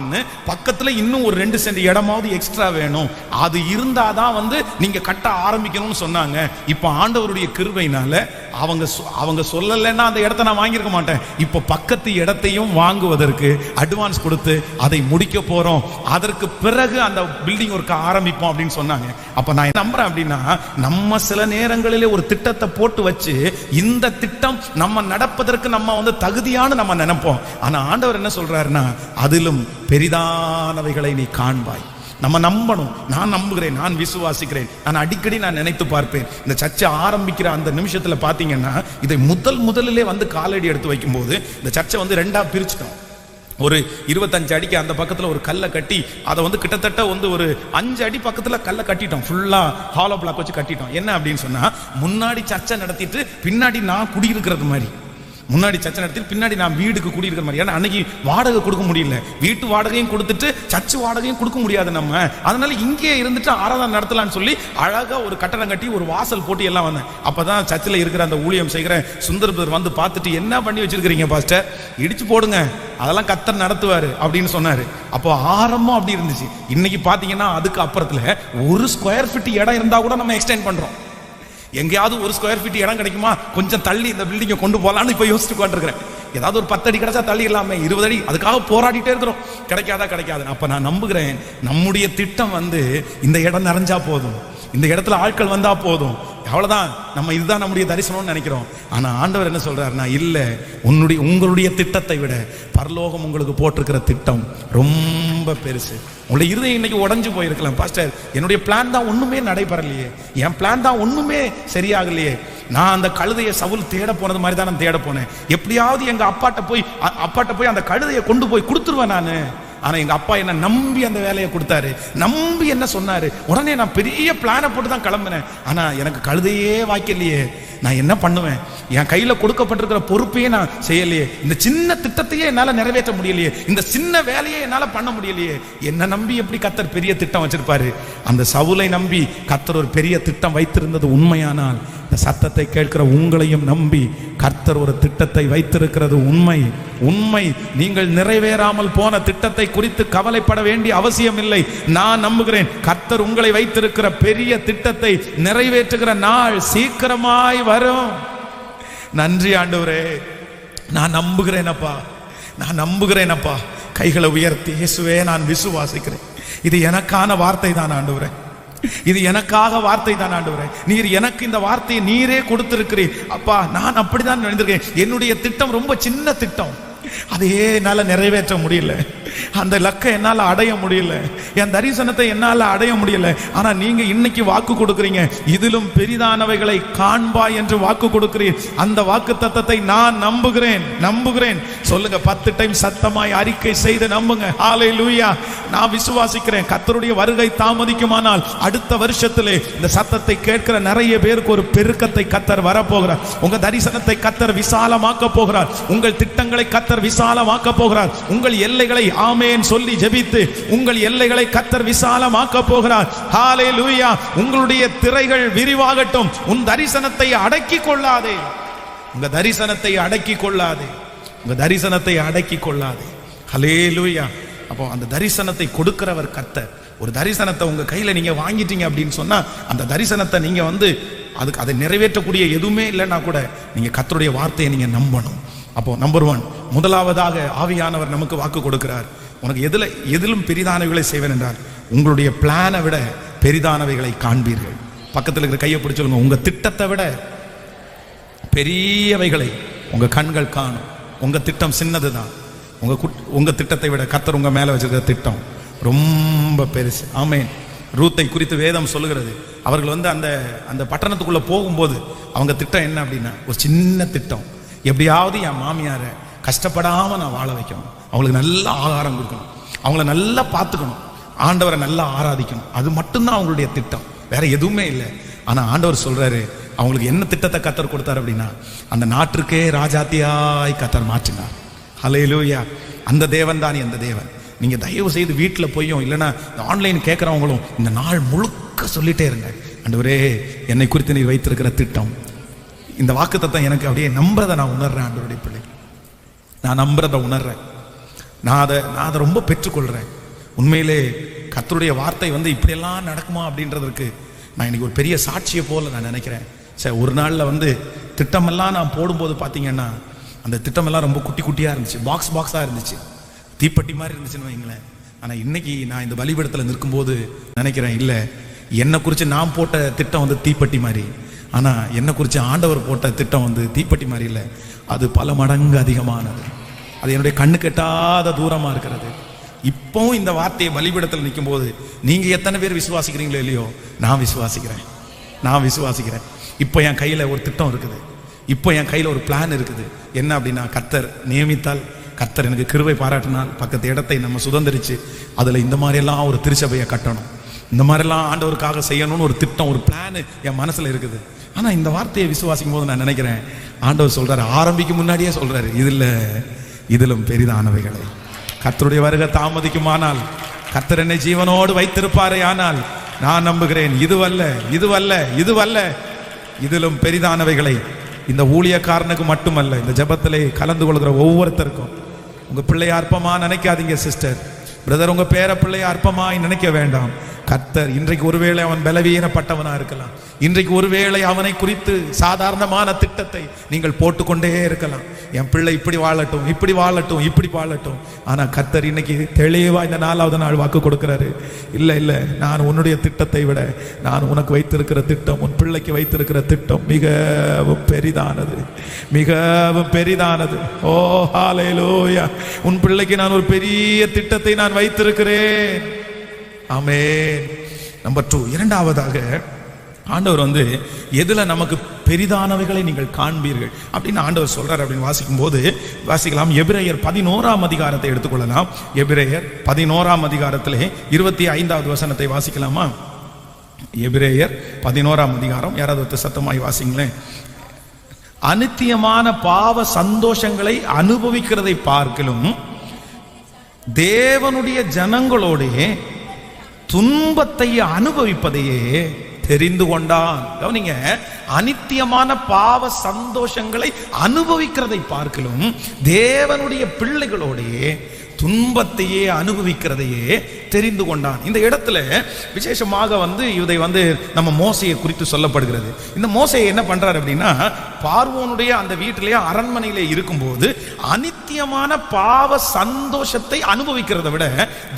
பக்கத்துல இன்னும் ஒரு 2 சென்ட் இடமாவது எக்ஸ்ட்ரா வேணும், அது இருந்தாதான் வந்து நீங்க கட்ட ஆரம்பிக்கணும்னு சொன்னாங்க. இப்ப ஆண்டவருடைய கிருபையினால அவங்க சொல்லலைன்னா அந்த இடத்தை நான் வாங்கியிருக்க மாட்டேன். இப்ப பக்கத்து இடத்தையும் வாங்குவதற்கு அட்வான்ஸ் கொடுத்து அதை முடிக்க போறோம். அதற்கு பிறகு அந்த பில்டிங் ஒர்க் ஆரம்பிப்போம் அப்படின்னு சொன்னாங்க. அப்ப நான் நம்புறேன் அப்படின்னா, நம்ம சில நேரங்களிலே ஒரு திட்டத்தை போட்டு வச்சு இந்த திட்டம் நம்ம நடப்பதற்கு நம்ம வந்து தகுதியான நம்ம நினைப்போம். ஆனா ஆண்டவர் என்ன சொல்றாருன்னா, அதிலும் பெரிதானவைகளை நீ காண்பாய். நம்ம நம்பணும். நான் நம்புகிறேன், நான் விசுவாசிக்கிறேன். நான் அடிக்கடி நான் நினைத்து பார்ப்பேன், இந்த சர்ச்சை ஆரம்பிக்கிற அந்த நிமிஷத்துல பாத்தீங்கன்னா, இதை முதலிலே வந்து காலடி எடுத்து வைக்கும் போது இந்த சர்ச்சை வந்து 2ஆ பிரிச்சுட்டோம். ஒரு 25 அடிக்கு அந்த பக்கத்துல ஒரு கல்லை கட்டி அதை வந்து கிட்டத்தட்ட வந்து ஒரு 5 அடி பக்கத்துல கல்லை கட்டிட்டோம். ஃபுல்லா ஹாலோ பிளாக் வச்சு கட்டிட்டோம். என்ன அப்படின்னு சொன்னா, முன்னாடி சர்ச்சை நடத்திட்டு பின்னாடி நான் குடியிருக்கிறது மாதிரி, முன்னாடி சர்ச்சை நடத்தி பின்னாடி நான் வீடுக்கு குடியிருக்கிற மாதிரி. ஏன்னா அன்னைக்கு வாடகை கொடுக்க முடியல, வீட்டு வாடகையும் கொடுத்துட்டு சர்ச்சு வாடகையும் கொடுக்க முடியாது நம்ம. அதனால இங்கே இருந்துட்டு ஆராதனை நடத்தலாம்னு சொல்லி அழகா ஒரு கட்டடம் கட்டி ஒரு வாசல் போட்டு எல்லாம் வந்தேன். அப்பதான் சர்ச்சில் இருக்கிற அந்த ஊழியம் செய்கிற சுந்தர் பிரதர் வந்து பார்த்துட்டு, என்ன பண்ணி வச்சிருக்கிறீங்க பாஸ்டர், இடிச்சு போடுங்க, அதெல்லாம் கர்த்தர் நடத்துவாரு அப்படின்னு சொன்னாரு. அப்போ ஆரம்பம் அப்படி இருந்துச்சு. இன்னைக்கு பாத்தீங்கன்னா அதுக்கு அப்புறத்துல 1 ஸ்கொயர் ஃபீட் இடம் இருந்தா கூட நம்ம எக்ஸ்டெண்ட் பண்றோம். எங்கேயாவது 1 ஸ்கொயர் ஃபீட் இடம் கிடைக்குமா, கொஞ்சம் தள்ளி இந்த பில்டிங்கை கொண்டு போகலான்னு இப்போ யோசிச்சு கொண்டிருக்கிறேன். ஏதாவது ஒரு 10 அடி கிடைச்சா தள்ளி இல்லாம 20 அடி, அதுக்காக போராடிட்டே இருக்கிறோம். கிடைக்காது. அப்ப நான் நம்புகிறேன், நம்முடைய திட்டம் வந்து இந்த இடம் நிறைஞ்சா போதும், இந்த இடத்துல ஆட்கள் வந்தா போதும், அவ்வளவுதான், நம்ம இதுதான் நம்முடைய தரிசனம்னு நினைக்கிறோம். ஆனா ஆண்டவர் என்ன சொல்றாருன்னா, இல்ல, உங்களுடைய திட்டத்தை விட பரலோகம் உங்களுக்கு போட்டிருக்கிற திட்டம் ரொம்ப பெருசு. உங்களுடைய இருதயம் இன்னைக்கு உடைஞ்சு போயிருக்கலாம், பாஸ்டர் என்னுடைய பிளான் தான் ஒண்ணுமே நடைபெறலையே, என் பிளான் தான் ஒண்ணுமே சரியாகலையே, நான் அந்த கழுதையை சவுல் தேட போனது மாதிரி தான் நான் தேட போனேன், எப்படியாவது எங்க அப்பாட்ட போய் அந்த கழுதையை கொண்டு போய் கொடுத்துருவேன் நானு. ஆனா எங்க அப்பா என்ன நம்பி அந்த வேலையை கொடுத்தாரு, நம்பி என்ன சொன்னாரு, உடனே நான் பெரிய பிளானை போட்டு தான் கிளம்பினேன். ஆனா எனக்கு கழுதையே வாய்க்கலையே, நான் என்ன பண்ணுவேன், என் கையில கொடுக்கப்பட்டிருக்கிற பொறுப்பையே நான் செய்யலையே, இந்த சின்ன திட்டத்தையே என்னால நிறைவேற்ற முடியலையே, இந்த சின்ன வேலையை என்னால பண்ண முடியலையே, என்ன நம்பி எப்படி கர்த்தர் பெரிய திட்டம் வச்சிருப்பாரு. அந்த சவுலை நம்பி கர்த்தர் ஒரு பெரிய திட்டம் வைத்திருந்தது உண்மையானால், இந்த சத்தத்தை கேட்கிற உங்களையும் நம்பி கர்த்தர் ஒரு திட்டத்தை வைத்திருக்கிறது உண்மை. நீங்கள் நிறைவேறாமல் போன திட்டத்தை குறித்து கவலைப்பட வேண்டிய அவசியம் இல்லை. நான் நம்புகிறேன், கர்த்தர் உங்களை வைத்திருக்கிற பெரிய திட்டத்தை நிறைவேற்றுகிற நாள் சீக்கிரமாய் வரும். நன்றி ஆண்டவரே, நான் நம்புகிறேனப்பா. கைகளை உயர்த்தி, இயேசுவே நான் விசுவாசிக்கிறேன், இது எனக்கான வார்த்தை தான் ஆண்டவரே, இது எனக்காக வார்த்தை தான் ஆண்டவரே, நீர் எனக்கு இந்த வார்த்தையை நீரே கொடுத்திருக்கிறீர் அப்பா. நான் அப்படிதான் நினைந்திருக்கேன், என்னுடைய திட்டம் ரொம்ப சின்ன திட்டம், அதையே என்னால நிறைவேற்ற முடியல, அந்த லக்கை என்னால அடைய முடியல, என் தரிசனத்தை என்னால அடைய முடியல. ஆனா நீங்க இன்னைக்கு வாக்கு கொடுக்கிறீங்க, இதிலும் பெரிதானவைகளை காண்பாய் என்று வாக்கு கொடுக்கிறீர். அந்த வாக்கு தத்தத்தை நான் நம்புகிறேன். சொல்லுங்க, 10 டைம் சத்தமாய் அறிக்கை செய்து நம்புங்க. ஹல்லேலூயா. நான் விசுவாசிக்கிறேன், கர்த்தருடைய வருகை தாமதிக்குமானால் அடுத்த வருஷத்திலே இந்த சத்தத்தை கேட்கிற நிறைய பேருக்கு ஒரு பெருக்கத்தை கர்த்தர் வரப்போகிறார். உங்க தரிசனத்தை கர்த்தர் விசாலமாக்க போகிறார், உங்கள் திட்டங்களை கர்த்தர் விசாலமாக்க போகிறார். உங்கள் எல்லைகளை ஆமென் சொல்லி ஜெபித்து உங்கள் எல்லைகளை கர்த்தர் விசாலமாக்க போகிறார். ஹல்லேலூயா. உங்களுடைய திரைகள் விரிவாகட்டும். உன் தரிசனத்தை அடக்கிக் கொள்ளாதே, உங்க தரிசனத்தை அடக்கிக் கொள்ளாதே. ஹல்லேலூயா. அப்போ அந்த தரிசனத்தை கொடுக்கிறவர் கர்த்தர். ஒரு தரிசனத்தை உங்க கையில நீங்க வாங்கிட்டீங்க அப்படின்னு சொன்னா, அந்த தரிசனத்தை நீங்க வந்து அதுக்கு அதை நிறைவேற்றக்கூடிய எதுவுமே இல்லைன்னா கூட நீங்க கர்த்தருடைய வார்த்தையை நீங்க நம்பணும். அப்போ நம்பர் 1, முதலாவதாக ஆவியானவர் நமக்கு வாக்கு கொடுக்கிறார், உனக்கு எதிலும் பெரிதானவைகளை செய்வேன் என்றார். உங்களுடைய பிளானை விட பெரிதானவைகளை காண்பீர்கள். பக்கத்தில் இருக்கிற கையை பிடிச்சு சொல்லுங்க, உங்க திட்டத்தை விட பெரியவைகளை உங்க கண்கள் காணும். உங்க திட்டம் சின்னதுதான், உங்க திட்டத்தை விட கர்த்தர் உங்க மேல வச்சிருக்கிற திட்டம் ரொம்ப பெருசு. ஆமென். ரூத்தை குறித்து வேதம் சொல்லுகிறது, அவர்கள் வந்து அந்த பட்டணத்துக்குள்ள போகும்போது அவங்க திட்டம் என்ன அப்படின்னா, ஒரு சின்ன திட்டம், எப்படியாவது என் மாமியாரை கஷ்டப்படாம நான் வாழ வைக்கணும், அவங்களுக்கு நல்ல ஆகாரம் கொடுக்கணும், அவங்கள நல்லா பார்த்துக்கணும், ஆண்டவரை நல்லா ஆராதிக்கணும், அது மட்டும்தான் அவங்களுடைய திட்டம், வேற எதுவுமே இல்லை. ஆனா ஆண்டவர் சொல்றாரு, அவங்களுக்கு என்ன திட்டத்தை கர்த்தர் கொடுத்தார் அப்படின்னா, அந்த நாட்டுக்கே ராஜாத்தியாய் கர்த்தர் மாற்றினார். ஹல்லேலூயா. அந்த தேவன் தான் அந்த தேவன். நீங்க தயவு செய்து வீட்டில் போயும் இல்லைன்னா ஆன்லைன் கேட்குறவங்களும் இந்த நாள் முழுக்க சொல்லிட்டே இருங்க, ஆண்டவரே என்னை குறித்து நீ வைத்திருக்கிற திட்டம், இந்த வாக்குத்தத்தம் எனக்கு அப்படியே நம்புறதை நான் உணர்றேன். ஆண்டவருடைய பிள்ளை, நான் நம்புறதை உணர்றேன். நான் அதை ரொம்ப பெற்றுக்கொள்றேன். உண்மையிலே கர்த்தருடைய வார்த்தை இப்படியெல்லாம் நடக்குமா அப்படின்றதுக்கு நான் இன்னைக்கு ஒரு பெரிய சாட்சியை போல நான் நினைக்கிறேன். சரி, ஒரு நாளில் திட்டமெல்லாம் நான் போடும்போது பார்த்தீங்கன்னா அந்த திட்டமெல்லாம் ரொம்ப குட்டி குட்டியாக இருந்துச்சு, பாக்ஸாக இருந்துச்சு, தீப்பெட்டி மாதிரி இருந்துச்சுன்னு வைங்களேன். ஆனால் இன்னைக்கு நான் இந்த பலிபீடத்தில் நிற்கும்போது நினைக்கிறேன், இல்லை, என்னை குறித்து நான் போட்ட திட்டம் தீப்பெட்டி மாதிரி, ஆனால் என்னை குறித்து ஆண்டவர் போட்ட திட்டம் தீப்பெட்டி மாதிரி இல்லை, அது பல மடங்கு அதிகமானது, அது என்னுடைய கண்ணு கெட்டாத தூரமாக இருக்கிறது. இப்போவும் இந்த வார்த்தையை பலிபீடத்தில் நிற்கும் போது நீங்க எத்தனை பேர் விசுவாசிக்கிறீங்களோ இல்லையோ, நான் விசுவாசிக்கிறேன். இப்போ என் கையில் ஒரு திட்டம் இருக்குது, இப்போ என் கையில் ஒரு பிளான் இருக்குது. என்ன அப்படின்னா, கர்த்தர் நியமித்தால், கர்த்தர் எனக்கு கிருபை பாராட்டினால் பக்கத்து இடத்தை நம்ம சுதந்திரிச்சு அதில் இந்த மாதிரியெல்லாம் ஒரு திருச்சபையை கட்டணும், இந்த மாதிரிலாம் ஆண்டவருக்காக செய்யணும்னு ஒரு திட்டம், ஒரு பிளான் என் மனசில் இருக்குது. ஆனால் இந்த வார்த்தையை விசுவாசிக்கும் போது நான் நினைக்கிறேன், ஆண்டவர் சொல்றாரு, ஆரம்பிக்கும் முன்னாடியே சொல்றாரு, இதிலும் பெரிதானவைகளை. கர்த்தருடைய வருகை தாமதிக்குமானால், கர்த்தர் என்னை ஜீவனோடு வைத்திருப்பாரே ஆனால் நான் நம்புகிறேன், இதுவல்ல இதிலும் பெரிதானவைகளை. இந்த ஊழியக்காரனுக்கு மட்டுமல்ல, இந்த ஜெபத்திலே கலந்து கொள்கிற ஒவ்வொருத்தருக்கும். உங்க பிள்ளைய அற்பமா நினைக்காதீங்க சிஸ்டர், பிரதர், உங்க பேர பிள்ளைய அற்பமாய் நினைக்க வேண்டாம். கர்த்தர் இன்றைக்கு ஒருவேளை அவன் பலவீனப்பட்டவனா இருக்கலாம், இன்றைக்கு ஒருவேளை அவனை குறித்து சாதாரணமான திட்டத்தை நீங்கள் போட்டுக்கொண்டே இருக்கலாம். என் பிள்ளை இப்படி வாழட்டும். ஆனா கர்த்தர் இன்னைக்கு தெளிவா இந்த 4வது நாள் வாக்கு கொடுக்கிறாரு, இல்ல, நான் உன்னுடைய திட்டத்தை விட நான் உனக்கு வைத்திருக்கிற திட்டம், உன் பிள்ளைக்கு வைத்திருக்கிற திட்டம் மிகவும் பெரிதானது. ஓ ஹல்லேலூயா! உன் பிள்ளைக்கு நான் ஒரு பெரிய திட்டத்தை நான் வைத்திருக்கிறேன். ஆமென். நம்பர் 2, இரண்டாவதாக ஆண்டவர் எதுல நமக்கு பெரிதானவைகளை நீங்கள் காண்பீர்கள் அப்படின்னு ஆண்டவர் சொல்றார் அப்படின்னு வாசிக்கலாம். எபிரேயர் 11ஆம் அதிகாரத்தை எடுத்துக்கொள்ளலாம். எபிரேயர் 11ஆம் அதிகாரத்திலே 25வது வசனத்தை வாசிக்கலாமா? எபிரேயர் 11ஆம் அதிகாரம், யாராவது சத்தமாய் வாசிங்களேன். அநித்தியமான பாவ சந்தோஷங்களை அனுபவிக்கிறதை பார்க்கலும் தேவனுடைய ஜனங்களோட துன்பத்தை அனுபவிப்பதையே தெரிந்து கொண்டான். கவனிங்க, அநித்தியமான பாவ சந்தோஷங்களை அனுபவிக்கிறதை பார்க்கலும் தேவனுடைய பிள்ளைகளோடையே துன்பத்தையே அனுபவிக்கிறதையே தெரிந்து கொண்டான். இந்த இடத்துல விசேஷமாக இதை நம்ம மோசையை குறித்து சொல்லப்படுகிறது. இந்த மோசையை என்ன பண்றாரு அப்படின்னா, பார்வோனுடைய அந்த வீட்டிலேயே அரண்மனையிலே இருக்கும்போது அநித்தியமான பாவ சந்தோஷத்தை அனுபவிக்கிறத விட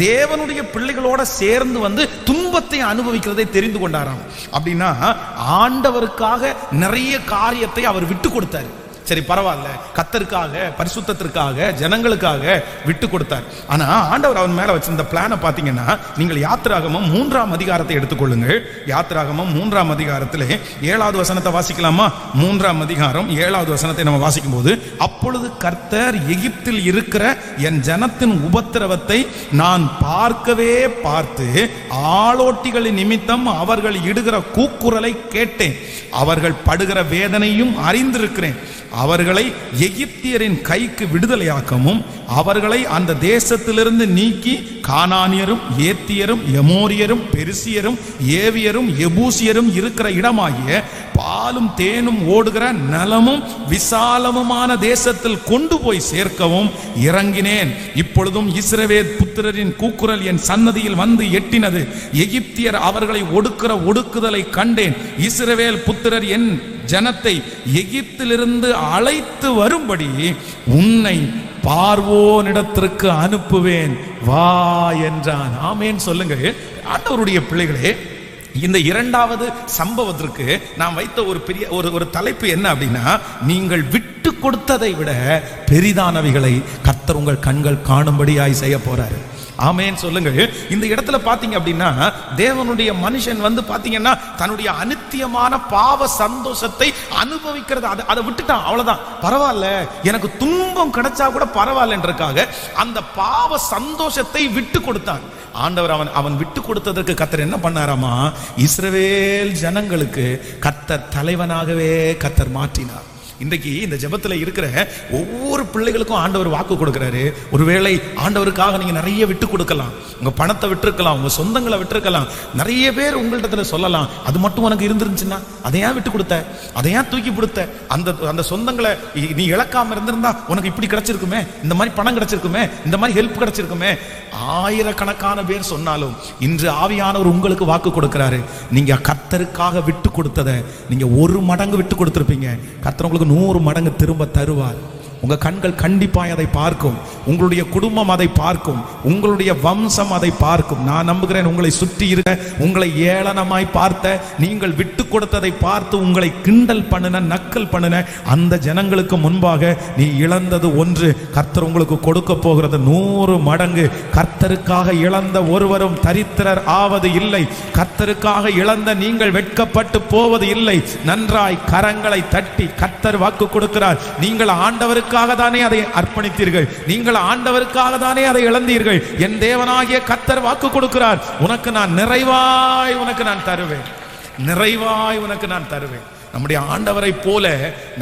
தேவனுடைய பிள்ளைகளோட சேர்ந்து துன்பத்தை அனுபவிக்கிறதை தெரிந்து கொண்டாராம். அப்படின்னா ஆண்டவருக்காக நிறைய காரியத்தை அவர் விட்டு கொடுத்தாரு. சரி, பரவாயில்ல, கர்த்தருக்காக, பரிசுத்தத்திற்காக, ஜனங்களுக்காக விட்டு கொடுத்தார். ஆனா ஆண்டவர் அவன் மேல வச்சிருந்த பிளானை பாத்தீங்கன்னா, நீங்கள் யாத்திராகமம் 3ஆம் அதிகாரத்தை எடுத்துக்கொள்ளுங்கள். யாத்திராகமம் 3ஆம் அதிகாரத்திலே 7வது வசனத்தை வாசிக்கலாமா? 3ஆம் அதிகாரம் 7வது வசனத்தை நம்ம வாசிக்கும் போது, அப்பொழுது கர்த்தர் எகிப்தில் இருக்கிற என் ஜனத்தின் உபத்திரவத்தை நான் பார்த்து ஆளோட்டிகளின் நிமித்தம் அவர்கள் இடுகிற கூக்குரலை கேட்டேன், அவர்கள் படுகிற வேதனையும் அறிந்திருக்கிறேன். அவர்களை எகிப்தியரின் கைக்கு விடுதலையாக்கவும் அவர்களை அந்த தேசத்திலிருந்து நீக்கி கானானியரும் ஏத்தியரும் எமோரியரும் பெருசியரும் ஏவியரும் எபூசியரும் இருக்கிற இடமாகிய பாலும் தேனும் ஓடுகிற நலமும் விசாலமுமான தேசத்தில் கொண்டு போய் சேர்க்கவும் இறங்கினேன். இப்பொழுதும் இஸ்ரவேல் புத்திரரின் கூக்குரல் என் சன்னதியில் எட்டினது. எகிப்தியர் அவர்களை ஒடுக்குதலை கண்டேன். இஸ்ரவேல் புத்திரர் என் ஜனத்தை எகிப்திலிருந்து அழைத்து வரும்படி உன்னை பார்வோனிடத்திற்கு அனுப்புவேன், வா என்றான். ஆமென் சொல்லுங்க. ஆண்டவருடைய பிள்ளைகளே, இந்த 2வது சம்பவத்திற்கு நாம் வைத்த ஒரு பெரிய ஒரு தலைப்பு என்ன அப்படின்னா, நீங்கள் விட்டு கொடுத்ததை விட பெரிதானவைகளை கர்த்தர் உங்கள் கண்கள் காணும்படியாய் செய்ய போறாரு. ஆமென் சொல்லுங்க. இந்த இடத்துல பாத்தீங்க அப்படின்னா, தேவனுடைய மனுஷன் பாத்தீங்கன்னா தன்னுடைய அநித்தியமான பாவ சந்தோஷத்தை அனுபவிக்கிறது அதை விட்டுட்டான். அவ்வளவுதான், பரவாயில்ல, எனக்கு துன்பம் கிடைச்சா கூட பரவாயில்லன்றதுக்காக அந்த பாவ சந்தோஷத்தை விட்டு கொடுத்தான். ஆண்டவர் அவன் விட்டு கொடுத்ததற்கு கர்த்தர் என்ன பண்ணாராமா, இஸ்ரவேல் ஜனங்களுக்கு கர்த்தர் தலைவனாகவே கர்த்தர் மாற்றினார். இன்றைக்கு இந்த ஜெபத்துல இருக்கிற ஒவ்வொரு பிள்ளைகளுக்கும் ஆண்டவர் வாக்கு கொடுக்கிறாரு. ஒருவேளை ஆண்டவருக்காக நீங்க நிறைய விட்டு கொடுக்கலாம், உங்க பணத்தை விட்டுருக்கலாம், உங்க சொந்தங்களை விட்டுருக்கலாம். நிறைய பேர் உங்கள்கிட்ட சொல்லலாம், அது மட்டும் உனக்கு இருந்துருந்துச்சுன்னா அதை ஏன் விட்டு கொடுத்த, அதை ஏன் தூக்கி கொடுத்த, அந்த சொந்தங்களை நீ இழக்காம இருந்திருந்தா உனக்கு இப்படி கிடைச்சிருக்குமே, இந்த மாதிரி பணம் கிடைச்சிருக்குமே, இந்த மாதிரி ஹெல்ப் கிடைச்சிருக்குமே. ஆயிரக்கணக்கான பேர் சொன்னாலும் இன்று ஆவியானவர் உங்களுக்கு வாக்கு கொடுக்கிறாரு. நீங்க கர்த்தருக்காக விட்டு கொடுத்ததை நீங்க 1 மடங்கு விட்டு கொடுத்திருப்பீங்க, கர்த்தர் உங்களுக்கு 100 மடங்கு திரும்ப தருவார். உங்க கண்கள் கண்டிப்பாய் அதை பார்க்கும், உங்களுடைய குடும்பம் அதை பார்க்கும், உங்களுடைய வம்சம் அதை பார்க்கும். நான் நம்புகிறேன், உங்களை சுற்றி இருக்க உங்களை ஏளனமாய் பார்த்த, நீங்கள் விட்டு கொடுத்ததை பார்த்து உங்களை கிண்டல் பண்ணின, நக்கல் பண்ணின அந்த ஜனங்களுக்கு முன்பாக நீ இழந்தது ஒன்று, கர்த்தர் உங்களுக்கு கொடுக்க போகிறது 100 மடங்கு. கர்த்தருக்காக இழந்த ஒருவரும் தரித்திரர் ஆவது இல்லை. கர்த்தருக்காக இழந்த நீங்கள் வெட்கப்பட்டு போவது இல்லை. நன்றாய் கரங்களை தட்டி கர்த்தர் வாக்கு கொடுக்கிறார். நீங்கள் ஆண்டவருக்கு தானே அதை அர்ப்பணித்தீர்கள், நீங்கள் ஆண்டவருக்காக தானே அதை இழந்தீர்கள். என் தேவனாகிய கர்த்தர் வாக்கு கொடுக்கிறார், உனக்கு நான் நிறைவாய் உனக்கு நான் தருவேன், நிறைவாய் உனக்கு நான் தருவேன். நம்முடைய ஆண்டவரை போல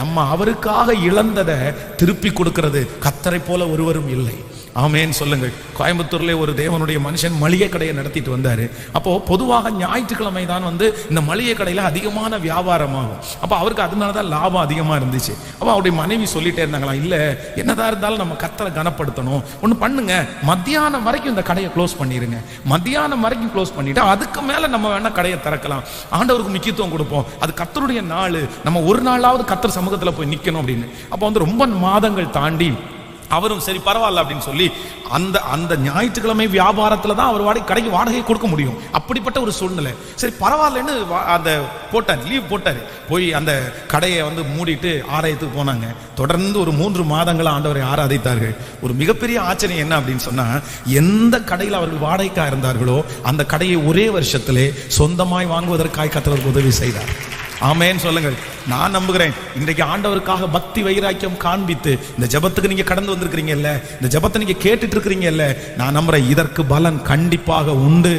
நம்ம அவருக்காக இழந்ததை திருப்பி கொடுக்கிறது கர்த்தரை போல ஒருவரும் இல்லை. ஆமேன் சொல்லுங்கள். கோயம்புத்தூர்ல ஒரு தேவனுடைய மனுஷன் மளிகை கடையை நடத்திட்டு வந்தாரு. அப்போ பொதுவாக ஞாயிற்றுக்கிழமை தான் இந்த மளிகை கடையில அதிகமான வியாபாரம் ஆகும். அப்போ அவருக்கு அதனாலதான் லாபம் அதிகமா இருந்துச்சு. அப்போ அவருடைய மனைவி சொல்லிட்டே இருந்தாங்களா, இல்ல என்னதான் இருந்தாலும் நம்ம கர்த்தரை கனப்படுத்தணும், ஒண்ணு பண்ணுங்க, மத்தியானம் வரைக்கும் இந்த கடையை க்ளோஸ் பண்ணிருங்க, மத்தியானம் வரைக்கும் க்ளோஸ் பண்ணிட்டு அதுக்கு மேல நம்ம வேணா கடையை திறக்கலாம், ஆண்டவருக்கு முக்கியத்துவம் கொடுப்போம், அது கர்த்தருடைய நாள், நம்ம ஒரு நாளாவது கர்த்தர் சமூகத்துல போய் நிக்கணும் அப்படின்னு. அப்போ ரொம்ப மாதங்கள் தாண்டி அவரும் சரி பரவாயில்ல அப்படின்னு சொல்லி அந்த ஞாயிற்றுக்கிழமை வியாபாரத்துல தான் அவர் கடைக்கு வாடகை கொடுக்க முடியும். அப்படிப்பட்ட ஒரு சூழ்நிலை. சரி பரவாயில்லன்னு அந்த போட்டார், லீவ் போட்டார். போய் அந்த கடையை மூடிட்டு ஆலயத்துக்கு போனாங்க. தொடர்ந்து ஒரு 3 மாதங்கள் ஆண்டவரை ஆராதித்தார்கள். ஒரு மிகப்பெரிய ஆச்சரியம் என்ன அப்படின்னு சொன்னா, எந்த கடையில் அவர்கள் வாடகைக்கா இருந்தார்களோ அந்த கடையை ஒரே வருஷத்திலே சொந்தமாய் வாங்குவதற்காக கர்த்தர் உதவி செய்தார். ஆமேன் சொல்லுங்கள். நான் நம்புகிறேன், இன்றைக்கு ஆண்டவருக்காக பக்தி வைராக்கியம் காண்பித்து இந்த ஜெபத்துக்கு நீங்க கடந்து வந்திருக்கிறீங்கல்ல, இந்த ஜெபத்தை நீங்க கேட்டுட்டு இருக்கிறீங்கல்ல, நான் நம்புறேன் இதற்கு பலன் கண்டிப்பாக உண்டு.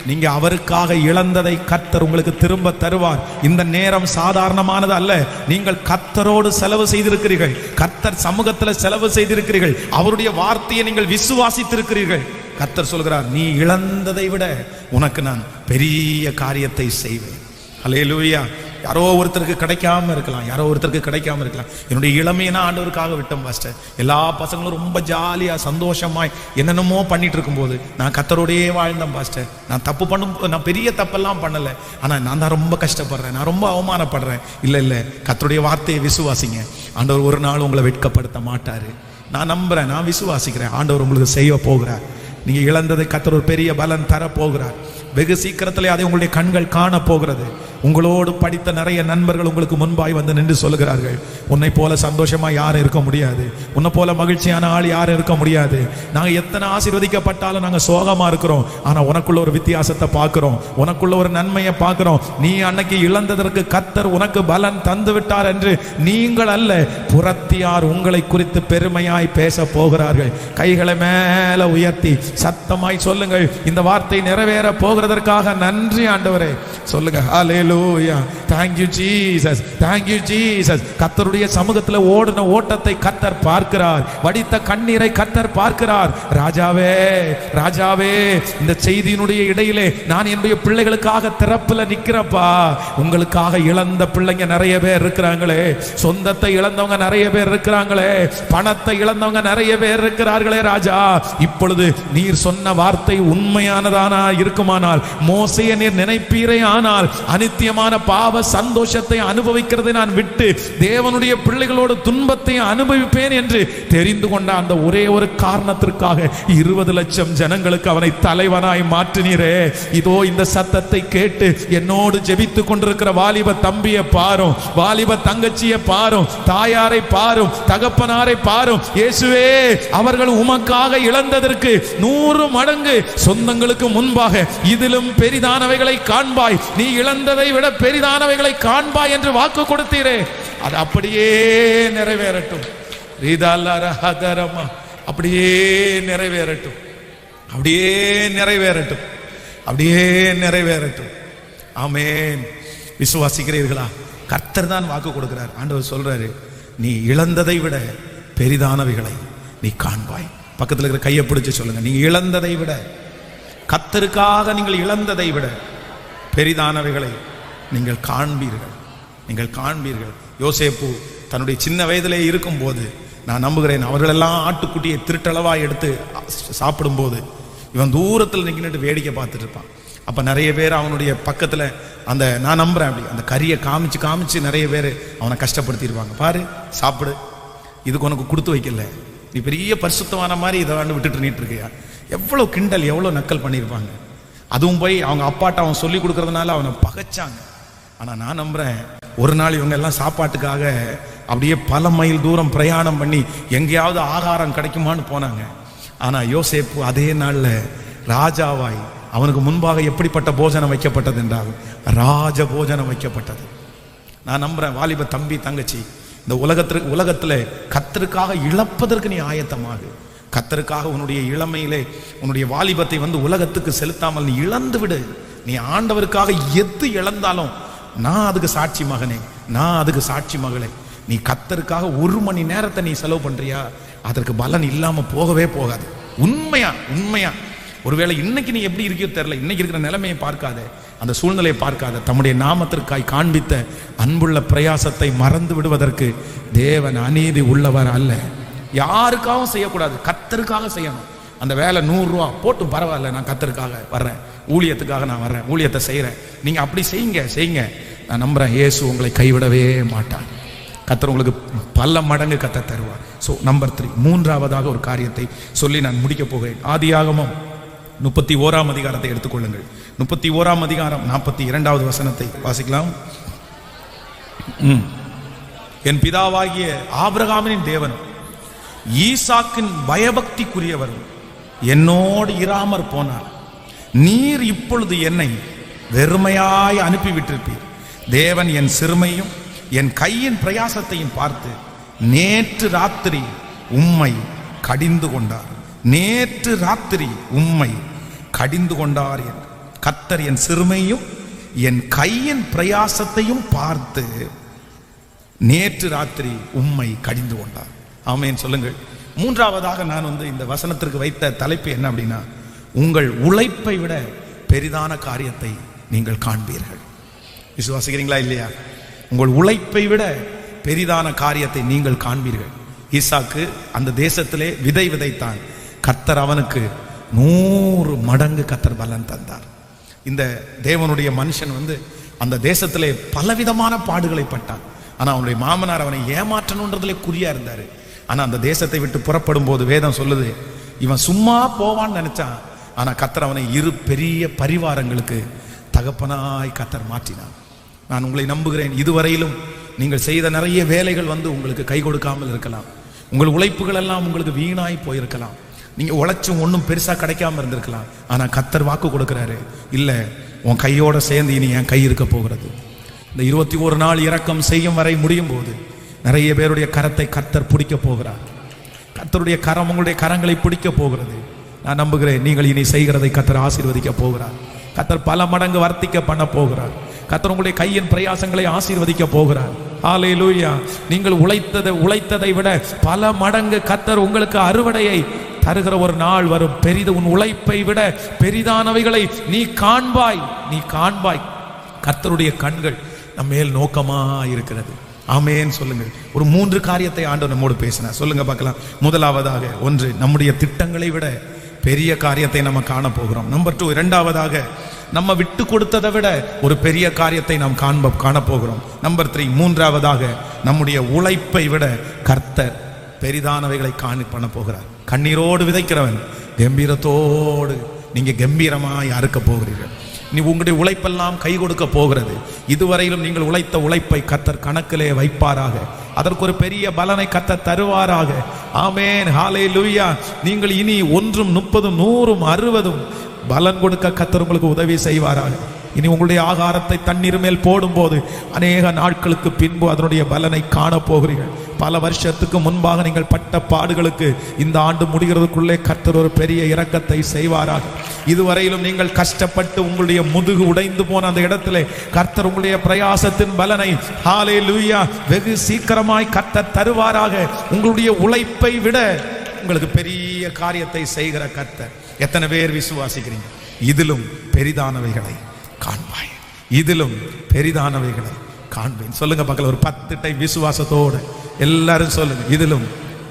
நீங்க அவருக்காக இழந்ததை கர்த்தர் உங்களுக்கு திரும்ப தருவார். இந்த நேரம் சாதாரணமானது அல்ல. நீங்கள் கர்த்தரோடு செலவு செய்திருக்கிறீர்கள், கர்த்தர் சமூகத்தில் செலவு செய்திருக்கிறீர்கள், அவருடைய வார்த்தையை நீங்கள் விசுவாசித்திருக்கிறீர்கள். கர்த்தர் சொல்கிறார், நீ இழந்ததை விட உனக்கு நான் பெரிய காரியத்தை செய்வேன். அல்லேலூயா. யாரோ ஒருத்தருக்கு கிடைக்காம இருக்கலாம், யாரோ ஒருத்தருக்கு கிடைக்காம இருக்கலாம். என்னுடைய இளமையை ஆண்டவருக்காக விட்டோம் பாஸ்டர். எல்லா பசங்களும் ரொம்ப ஜாலியா சந்தோஷமாய் என்னென்னமோ பண்ணிட்டு இருக்கும்போது நான் கர்த்தரோடையே வாழ்ந்தேன் பாஸ்டர். நான் பெரிய தப்பெல்லாம் பண்ணல, ஆனா நான் தான் ரொம்ப கஷ்டப்படுறேன், நான் ரொம்ப அவமானப்படுறேன். இல்ல கர்த்தருடைய வார்த்தையை விசுவாசிங்க, ஆண்டவர் ஒரு நாள் உங்களை வெட்கப்படுத்த மாட்டாரு. நான் நம்புறேன், நான் விசுவாசிக்கிறேன், ஆண்டவர் உங்களுக்கு செய்ய போகிறார். நீங்க இழந்ததை கர்த்தர் ஒரு பெரிய பலன் தர போகிறார். வெகு சீக்கிரத்திலே அதை உங்களுடைய கண்கள் காண போகிறது. உங்களோடு படித்த நிறைய நண்பர்கள் உங்களுக்கு முன்பாய் வந்து நின்று சொல்லுகிறார்கள், உன்னை போல சந்தோஷமா யாரும் இருக்க முடியாது, உன்னை போல மகிழ்ச்சியான ஆள் யாரும் இருக்க முடியாது, நாங்க எத்தனை ஆசீர்வதிக்கப்பட்டாலும் நாங்க சோகமா இருக்கிறோம், ஆனா உனக்குள்ள ஒரு வித்தியாசத்தை பார்க்கிறோம், உனக்குள்ள ஒரு நன்மையை பார்க்கிறோம். நீ அன்னைக்கு இழந்ததற்கு கர்த்தர் உனக்கு பலன் தந்து விட்டார் என்று நீங்கள் அல்ல, புறத்தியார் உங்களை குறித்து பெருமையாய் பேச போகிறார்கள். கைகளை மேல உயர்த்தி சத்தமாய் சொல்லுங்கள், இந்த வார்த்தை நிறைவேற போகிறதற்காக நன்றி ஆண்டவரே. சொல்லுங்க, ஹல்லேலூயா, thank you Jesus, thank you Jesus. கர்த்தருடைய சமூகத்தில் ஓடின ஓட்டத்தை கர்த்தர் பார்க்கிறார், வடித்த கண்ணீரை கர்த்தர் பார்க்கிறார். ராஜாவே ராஜாவே, இந்த செய்தியினுடைய இடையிலே நான் என்னுடைய பிள்ளைகளுக்காக திறப்புல நிக்கிறப்பா. உங்களுக்காக இழந்த பிள்ளைங்க நிறைய பேர் இருக்கிறாங்களே, சொந்தத்தை இழந்தவங்க நிறைய பேர் இருக்கிறாங்களே, பணத்தை இழந்தவங்க நிறைய பேர் இருக்கிறார்களே ராஜா. இப்பொழுது நீர் சொன்ன வார்த்தை உண்மையானதானா இருக்குமானால், மோசேயை நீர் நினைப்பீரே ஆனால் அநித்தியமான பாவ சந்தோஷத்தை அனுபவிக்கிறதை நான் விட்டு தேவனுடைய பிள்ளைகளோடு துன்பத்தை அனுபவிப்பேன் என்று தெரிந்து கொண்ட அந்த ஒரே ஒரு காரணத்திற்காக 20 லட்சம் ஜனங்களுக்கு அவனை தலைவனாய் மாற்றினீரே. இதோ இந்த சத்தத்தை கேட்டு என்னோடு ஜெபித்துக் கொண்டிருக்கிற வாலிப தம்பியை பாரும், வாலிப தங்கச்சியை பாரும், தாயாரை பாரும், தகப்பனாரை பாரும். இயேசுவே, அவர்கள் உமக்காக இழந்ததற்கு 100 மடங்கு சொந்தங்களுக்கு முன்பாக இதிலும் பெரிதானவைகளை காண்பாய், நீ இழந்ததை விட பெரிதானவைகளை காண்பாய் என்று வாக்கு கொடுத்தீரே. அது அப்படியே நிறைவேறட்டும். அப்படியே நிறைவேறட்டும், அப்படியே நிறைவேறட்டும், அப்படியே நிறைவேறட்டும். ஆமென். விசுவாசிக்கிறீர்களா? கர்த்தர் தான் வாக்கு கொடுக்கிறார். ஆண்டவர் சொல்றாரு, நீ இழந்ததை விட பெரிதானவைகளை நீ காண்பாய். பக்கத்தில் இருக்கிற கையை பிடிச்சு சொல்லுங்க, நீங்க இழந்ததை விட, கர்த்தருக்காக நீங்கள் இழந்ததை விட பெரிதானவைகளை நீங்கள் காண்பீர்கள், நீங்கள் காண்பீர்கள். யோசேப்பு தன்னுடைய சின்ன வயதிலே இருக்கும் போது நான் நம்புகிறேன், அவர்களெல்லாம் ஆட்டுக்குட்டியை திருட்டளவா எடுத்து சாப்பிடும்போது இவன் தூரத்தில் நின்று வேடிக்கை பார்த்துட்டு இருப்பான். அப்போ நிறைய பேர் அவனுடைய பக்கத்தில் அந்த, நான் நம்புறேன், அப்படி அந்த கறியை காமிச்சு காமிச்சு நிறைய பேர் அவனை கஷ்டப்படுத்திடுவாங்க. பாரு சாப்பிடு, இதுக்கு உனக்கு கொடுத்து வைக்கல, நீ பெரிய பரிசுத்தமான மாதிரி இதை விட்டுட்டு நீட்டு இருக்கியா, எவ்வளோ கிண்டல் எவ்வளோ நக்கல் பண்ணியிருப்பாங்க. அதுவும் போய் அவங்க அப்பாட்ட அவன் சொல்லி கொடுக்கறதுனால அவனை பகைச்சாங்க. ஆனால் நான் நம்புறேன், ஒரு நாள் இவங்க எல்லாம் சாப்பாட்டுக்காக அப்படியே பல மைல் தூரம் பிரயாணம் பண்ணி எங்கேயாவது ஆகாரம் கிடைக்குமான்னு போனாங்க. ஆனால் யோசேப்பு அதே நாளில் ராஜாவாய் அவனுக்கு முன்பாக எப்படிப்பட்ட போஜனம் வைக்கப்பட்டது என்றால் ராஜ போஜனம் வைக்கப்பட்டது. நான் நம்புறேன், வாலிப தம்பி தங்கச்சி, இந்த உலகத்தில் கர்த்தருக்காக இழப்பதற்கு நீ ஆயத்தமாகு. கர்த்தருக்காக உன்னுடைய இளமையிலே உன்னுடைய வாலிபத்தை உலகத்துக்கு செலுத்தாமல் நீ இழந்து விடு. நீ ஆண்டவருக்காக எது இழந்தாலும் நான் அதுக்கு சாட்சி மகனே, நான் அதுக்கு சாட்சி மகளே. நீ கர்த்தருக்காக 1 மணி நேரத்தை நீ செலவு பண்றியா, அதற்கு பலன் இல்லாம போகவே போகாது. உண்மையா உண்மையா. ஒருவேளை இன்னைக்கு நீ எப்படி இருக்கியோ தெரியல, இன்னைக்கு இருக்கிற நிலைமையை பார்க்காத, அந்த சூழ்நிலையை பார்க்காத, தம்முடைய நாமத்திற்காய் காண்பித்த அன்புள்ள பிரயாசத்தை மறந்து விடுவதற்கு தேவன் அநீதி உள்ளவர் அல்ல. யாருக்காகவும் செய்யக்கூடாது, கர்த்தருக்காக செய்யணும். அந்த வேலை 100 ரூபா போட்டு பரவாயில்ல, நான் கர்த்தருக்காக வர்றேன், ஊழியத்துக்காக நான் வர்றேன், ஊழியத்தை செய்கிறேன். நீங்கள் அப்படி செய்யுங்க. நான் நம்புகிறேன், இயேசு உங்களை கைவிடவே மாட்டார். கர்த்தர் உங்களுக்கு பல மடங்கு கர்த்தர் தருவார். ஸோ நம்பர் 3, மூன்றாவதாக ஒரு காரியத்தை சொல்லி நான் முடிக்க போகிறேன். ஆதியாகமம் 31ஆம் அதிகாரத்தை எடுத்துக்கொள்ளுங்கள். 31ஆம் அதிகாரம் 42வது வசனத்தை வாசிக்கலாம். என் பிதாவாகிய ஆபிரகாமின் தேவனும் ஈசாக்கின் பயபக்திக்குரியவரும் என்னோடு இராமற் போனார். நீர் இப்பொழுது என்னை வெறுமையாய் அனுப்பிவிட்டிருப்பீர். தேவன் என் சிறுமையும் என் கையின் பிரயாசத்தையும் பார்த்து நேற்று ராத்திரி உம்மை கடிந்து கொண்டார். நேற்று ராத்திரி உம்மை கடிந்து கொண்டார். கர்த்தர் என் சிறுமையும் என் கையின் பிரயாசத்தையும் பார்த்து நேற்று ராத்திரி உம்மை கடிந்து கொண்டார். ஆமென் சொல்லுங்கள். மூன்றாவதாக நான் இந்த வசனத்திற்கு வைத்த தலைப்பு என்ன அப்படின்னா, உங்கள் உழைப்பை விட பெரிதான காரியத்தை நீங்கள் காண்பீர்கள். விசுவாசிக்கிறீங்களா இல்லையா? உங்கள் உழைப்பை விட பெரிதான காரியத்தை நீங்கள் காண்பீர்கள். ஈசாக்கு அந்த தேசத்திலே விதை விதைத்தான். கர்த்தர் அவனுக்கு 100 மடங்கு கர்த்தர் பலன் தந்தார். இந்த தேவனுடைய மனுஷன் அந்த தேசத்திலே பலவிதமான பாடுகளை பட்டான். ஆனால் அவனுடைய மாமனார் அவனை ஏமாற்றணுன்றதுல குறியா இருந்தாரு. ஆனால் அந்த தேசத்தை விட்டு புறப்படும் போது வேதம் சொல்லுது, இவன் சும்மா போவான்னு நினைச்சான். ஆனால் கர்த்தர் அவனை 2 பெரிய பரிவாரங்களுக்கு தகப்பனாய் கர்த்தர் மாற்றினான். நான் உங்களை நம்புகிறேன், இதுவரையிலும் நீங்கள் செய்த நிறைய வேலைகள் உங்களுக்கு கை கொடுக்காமல் இருக்கலாம். உங்கள் உழைப்புகள் எல்லாம் உங்களுக்கு வீணாய் போயிருக்கலாம். நீங்கள் உழைச்சும் ஒன்றும் பெருசாக கிடைக்காம இருந்திருக்கலாம். ஆனால் கர்த்தர் வாக்கு கொடுக்குறாரு, இல்லை உன் கையோட சேர்ந்து இனி என் கை இருக்க போகிறது. இந்த 21 நாள் இரக்கம் செய்யும் வரை முடியும் போது நிறைய பேருடைய கரத்தை கர்த்தர் பிடிக்க போகிறார். கர்த்தருடைய கரம் உங்களுடைய கரங்களை பிடிக்க போகிறது. நான் நம்புகிறேன், நீங்கள் இனி செய்கிறதை கர்த்தர் ஆசீர்வதிக்க போகிறார். கர்த்தர் பல மடங்கு வர்த்திக்க பண்ண போகிறார். கர்த்தர் உங்களுடைய கையின் பிரயாசங்களை ஆசீர்வதிக்க போகிறார். ஹல்லேலூயா. நீங்கள் உழைத்ததை விட பல மடங்கு கர்த்தர் உங்களுக்கு அறுவடையை தருகிற ஒரு நாள் வரும். உன் உழைப்பை விட பெரிதானவைகளை நீ காண்பாய். கர்த்தருடைய கண்கள் நம்ம மேல் நோக்கமா இருக்கிறது. ஆமென் சொல்லுங்கள். ஒரு 3 காரியத்தை ஆண்டவர் நம்மோடு பேசினார். சொல்லுங்க பார்க்கலாம். முதலாவதாக, 1, நம்முடைய திட்டங்களை விட பெரிய காரியத்தை நம்ம காண போகிறோம். நம்பர் 2, இரண்டாவதாக, நம்ம விட்டு கொடுத்ததை விட ஒரு பெரிய காரியத்தை நாம் காண போகிறோம். நம்பர் 3, மூன்றாவதாக, நம்முடைய உழைப்பை விட கர்த்தர் பெரிதானவைகளை பண்ண போகிறார். கண்ணீரோடு விதைக்கிறவன் கம்பீரத்தோடு நீங்க கம்பீரமாய் அறுக்க போகிறீர்கள். நீ உங்களுடைய உழைப்பெல்லாம் கை கொடுக்க போகிறது. இதுவரையிலும் நீங்கள் உழைத்த உழைப்பை கர்த்தர் கணக்கிலே வைப்பாராக. அதற்கு ஒரு பெரிய பலனை கர்த்தர் தருவாராக. ஆமென் ஹல்லேலூயா. நீங்கள் இனி 1, 30, 100, 60 பலன் கொடுக்க கர்த்தர் உங்களுக்கு உதவி செய்வாராக. இனி உங்களுடைய ஆகாரத்தை தண்ணீர் மேல் போடும்போது அநேக நாட்களுக்கு பின்பு அதனுடைய பலனை காணப்போகிறீர்கள். பல வருஷத்துக்கு முன்பாக நீங்கள் பட்ட பாடுகளுக்கு இந்த ஆண்டு முடிகிறதுக்குள்ளே கர்த்தர் ஒரு பெரிய இரக்கத்தை செய்வாராக. இதுவரையிலும் நீங்கள் கஷ்டப்பட்டு உங்களுடைய முதுகு உடைந்து போன அந்த இடத்துல கர்த்தர் உங்களுடைய பிரயாசத்தின் பலனை ஹல்லேலூயா வெகு சீக்கிரமாய் கர்த்தர் தருவாராக. உங்களுடைய உழைப்பை விட உங்களுக்கு பெரிய காரியத்தை செய்கிற கர்த்தர். எத்தனை பேர் விசுவாசிக்கிறீங்க? இதிலும் பெரிதானவைகளை காண்பாய், இதிலும் பெரிதானவைகளை காண்பேன். சொல்லுங்க பக்கத்துல ஒரு 10 டைம் விசுவாசத்தோடு எல்லாரும் சொல்லுங்க, இதிலும்.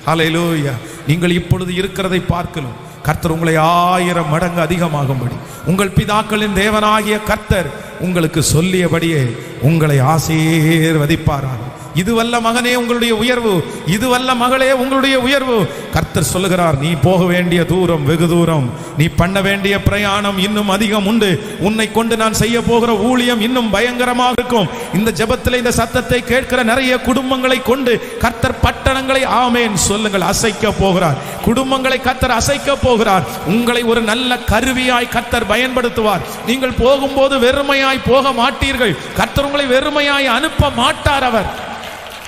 ஹல்லேலூயா. நீங்கள் இப்பொழுது இருக்கிறதை பார்க்கலாம் கர்த்தர் உங்களை 1000 மடங்கு அதிகமாகும்படி உங்கள் பிதாக்களின் தேவனாகிய கர்த்தர் உங்களுக்கு சொல்லியபடியே உங்களை ஆசீர்வதிப்பாராக. இதுவல்ல மகனே உங்களுடைய உயர்வு, இதுவல்ல மகளே உங்களுடைய உயர்வு. கர்த்தர் சொல்லுகிறார், நீ போக வேண்டிய தூரம் வெகு தூரம், நீ பண்ண வேண்டிய பிரயாணம் இன்னும் அதிகம் உண்டு. உன்னை கொண்டு நான் செய்ய போகிற ஊழியம் இன்னும் பயங்கரமாக இருக்கும். இந்த ஜெபத்தில் இந்த சத்தத்தை கேட்கிற நிறைய குடும்பங்களை கொண்டு கர்த்தர் பட்டணங்களை ஆமேன் சொல்லுங்கள் அசைக்க போகிறார். குடும்பங்களை கர்த்தர் அசைக்க போகிறார். உங்களை ஒரு நல்ல கருவியாய் கர்த்தர் பயன்படுத்துவார். நீங்கள் போகும்போது வெறுமையாய் போக மாட்டீர்கள். கர்த்தர் உங்களை வெறுமையாய் அனுப்ப மாட்டார். அவர்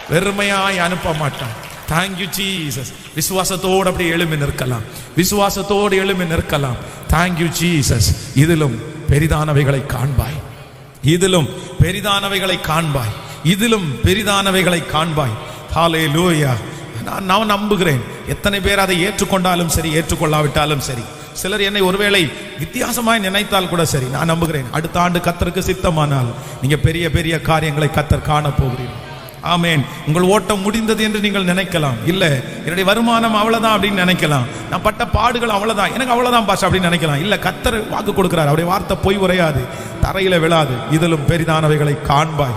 வெறுமையாய் அனுப்ப மாட்டார். Thank you Jesus. விசுவாசத்தோடு அப்படி எழும்பி நிற்கலாம், விசுவாசத்தோடு எழும்பி நிற்கலாம். Thank you Jesus. இதிலும் பெரிதானவைகளை காண்பாய், இதிலும் பெரிதானவைகளை காண்பாய், இதிலும் பெரிதானவைகளை காண்பாய். ஹல்லேலூயா. நான் நம்புகிறேன். எத்தனை பேர் அதை ஏற்றுக்கொண்டாலும் சரி, ஏற்றுக்கொள்ளாவிட்டாலும் சரி, சிலர் என்னை ஒருவேளை வித்தியாசமாய் நினைத்தால் கூட சரி, நான் நம்புகிறேன் அடுத்த ஆண்டு கர்த்தருக்கு சித்தமானால் நீங்க பெரிய பெரிய காரியங்களை கர்த்தர் காண போகிறீர்கள். ஆமேன். உங்கள் ஓட்டம் முடிந்தது என்று நீங்கள் நினைக்கலாம். இல்ல, என்னுடைய வருமானம் அவ்வளவுதான் அப்படின்னு நினைக்கலாம். நான் பட்ட பாடுகள் அவ்வளவுதான், எனக்கு அவ்வளவுதான் பாஷா அப்படின்னு நினைக்கலாம். இல்ல, கர்த்தர் வாக்கு கொடுக்கிறார். அவருடைய வார்த்தை பொய் உரையாது, தரையில விழாது. இதிலும் பெரிதானவைகளை காண்பாய்,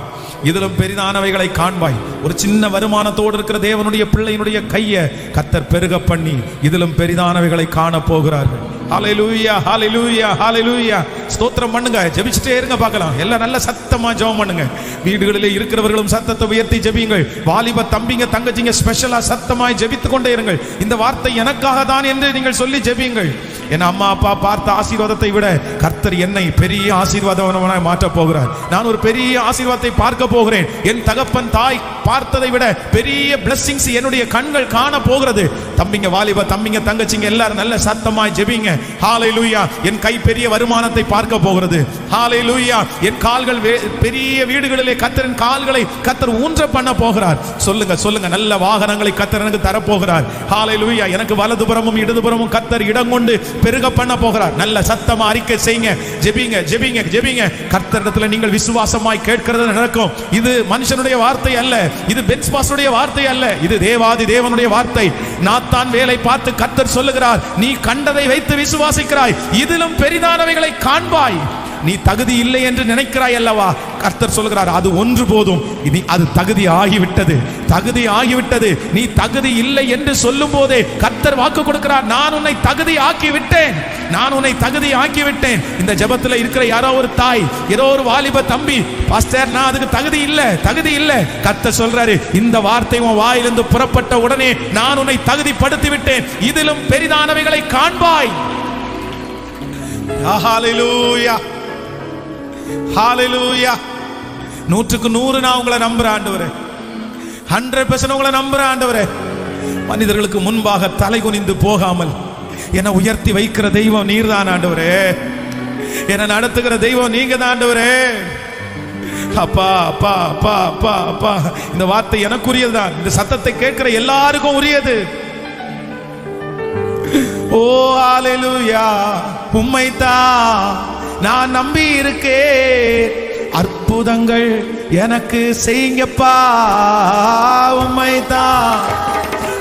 இதிலும் பெரிதானவைகளை காண்பாய். ஒரு சின்ன வருமானத்தோடு இருக்கிற தேவனுடைய பிள்ளையினுடைய கையை கர்த்தர் பெருக பண்ணி இதிலும் பெரிதானவைகளை காண போகிறார்கள். ஹல்லேலூயா, ஹல்லேலூயா, ஹல்லேலூயா. ஸ்தோத்திரம் பண்ணுங்க, ஜெபிச்சுட்டே இருங்க பார்க்கலாம். எல்லாம் நல்ல சத்தமா ஜெபம் பண்ணுங்க. வீடுகளிலே இருக்கிறவர்களும் சத்தத்தை உயர்த்தி ஜெபியுங்கள். வாலிப தம்பிங்க தங்கச்சிங்க ஸ்பெஷலா சத்தமாய் ஜெபித்து கொண்டே இருங்கள். இந்த வார்த்தை எனக்காக தான் என்று நீங்கள் சொல்லி ஜெபியுங்கள். என் அம்மா அப்பா பார்த்த ஆசீர்வாதத்தை விட கர்த்தர் என்னை பெரிய ஆசீர்வாதமாய் மாற்ற போகிறார். நான் ஒரு பெரிய ஆசீர்வாதத்தை பார்க்க போகிறேன். என் தகப்பன் தாய் பார்த்ததை விட பெரிய பிளெஸிங்ஸ் என்னுடைய கண்கள் காண போகிறது. தம்பிங்க, வாலிப தம்பிங்க தங்கச்சிங்க எல்லாரும் நல்ல சத்தமாய் ஜெபிங்க. ஹல்லேலூயா. என் கை பெரிய வருமானத்தை பார்க்க போகிறது. ஹல்லேலூயா. என் கால்கள் பெரிய வீடுகளிலே கர்த்தரின் கால்களை கர்த்தர் ஊன்ற பண்ண போகிறார். சொல்லுங்க சொல்லுங்க, நல்ல வாகனங்களை கர்த்தர் எனக்கு தர போகிறார். ஹல்லேலூயா. எனக்கு வலதுபுறமும் இடதுபுறமும் கர்த்தர் இடம் கொண்டு பெருக பண்ண போகிறார். நல்ல சத்தமா அறிக்கை செய்யுங்க, ஜெபிங்க ஜெபிங்க ஜெபிங்க. கர்த்தரிடத்தில் நீங்கள் விசுவாசமாய் கேட்கிறது நடக்கும். இது மனுஷனுடைய வார்த்தை அல்ல, இது பென்ஸ் பாஸ்டருடைய வார்த்தை அல்ல, இது தேவாதி தேவனுடைய வார்த்தை. நாத்தான் வேலை பார்த்து கர்த்தர் சொல்லுகிறார், நீ கண்டதை வைத்து விசுவாசிக்கிறாய், இதிலும் பெரிதானவைகளை காண்பாய். நீ தகுதி இல்லை என்று நினைக்கிறாய் அல்லவா? கர்த்தர் சொல்கிறார், அது ஒன்று போதும். இனி அது தகுதி ஆகிவிட்டது, தகுதி ஆகிவிட்டது. நீ தகுதி இல்லை என்று சொல்லும் போதே கர்த்தர் வாக்கு கொடுக்கிறார், நான் உன்னை தகுதி ஆக்கி விட்டேன், நான் உன்னை தகுதி ஆக்கி விட்டேன். இந்த ஜெபத்தில் இருக்கிற யாரோ ஒரு தாய், ஏதோ ஒரு வாலிப தம்பி, பாஸ்டர் நான் அதுக்கு தகுதி இல்லை, தகுதி இல்லை. கர்த்தர் சொல்றாரு, இந்த வார்த்தை உன் வாயிலிருந்து புறப்பட்ட உடனே நான் உன்னை தகுதிப்படுத்தி விட்டேன், இதிலும் பெரிதானவைகளை காண்பாய். ஹல்லேலூயா, ஹல்லேலூயா. 100க்கு 100 நான் உங்களை நம்புறேன் ஆண்டவரே. 100% உங்களை நம்புறேன் ஆண்டவரே. மனிதர்களுக்கு முன்பாக தலை குனிந்து போகாமல் என்னை உயர்த்தி வைக்கிற தெய்வம் நீர்தான் ஆண்டவரே. என்னை நடத்துகிற தெய்வம் நீங்க தான் ஆண்டவரே. அப்பா அப்பா அப்பா அப்பா அப்பா, இந்த வார்த்தை எனக்குரியதுதான். இந்த சத்தத்தை கேட்கிற எல்லாருக்கும் உரியது. ஓ ஹல்லேலூயா. உம்மைத்தான் நான் நம்பி இருக்கேன், அற்புதங்கள் எனக்கு செய்யுங்கப்பா. உம்மைத்தான்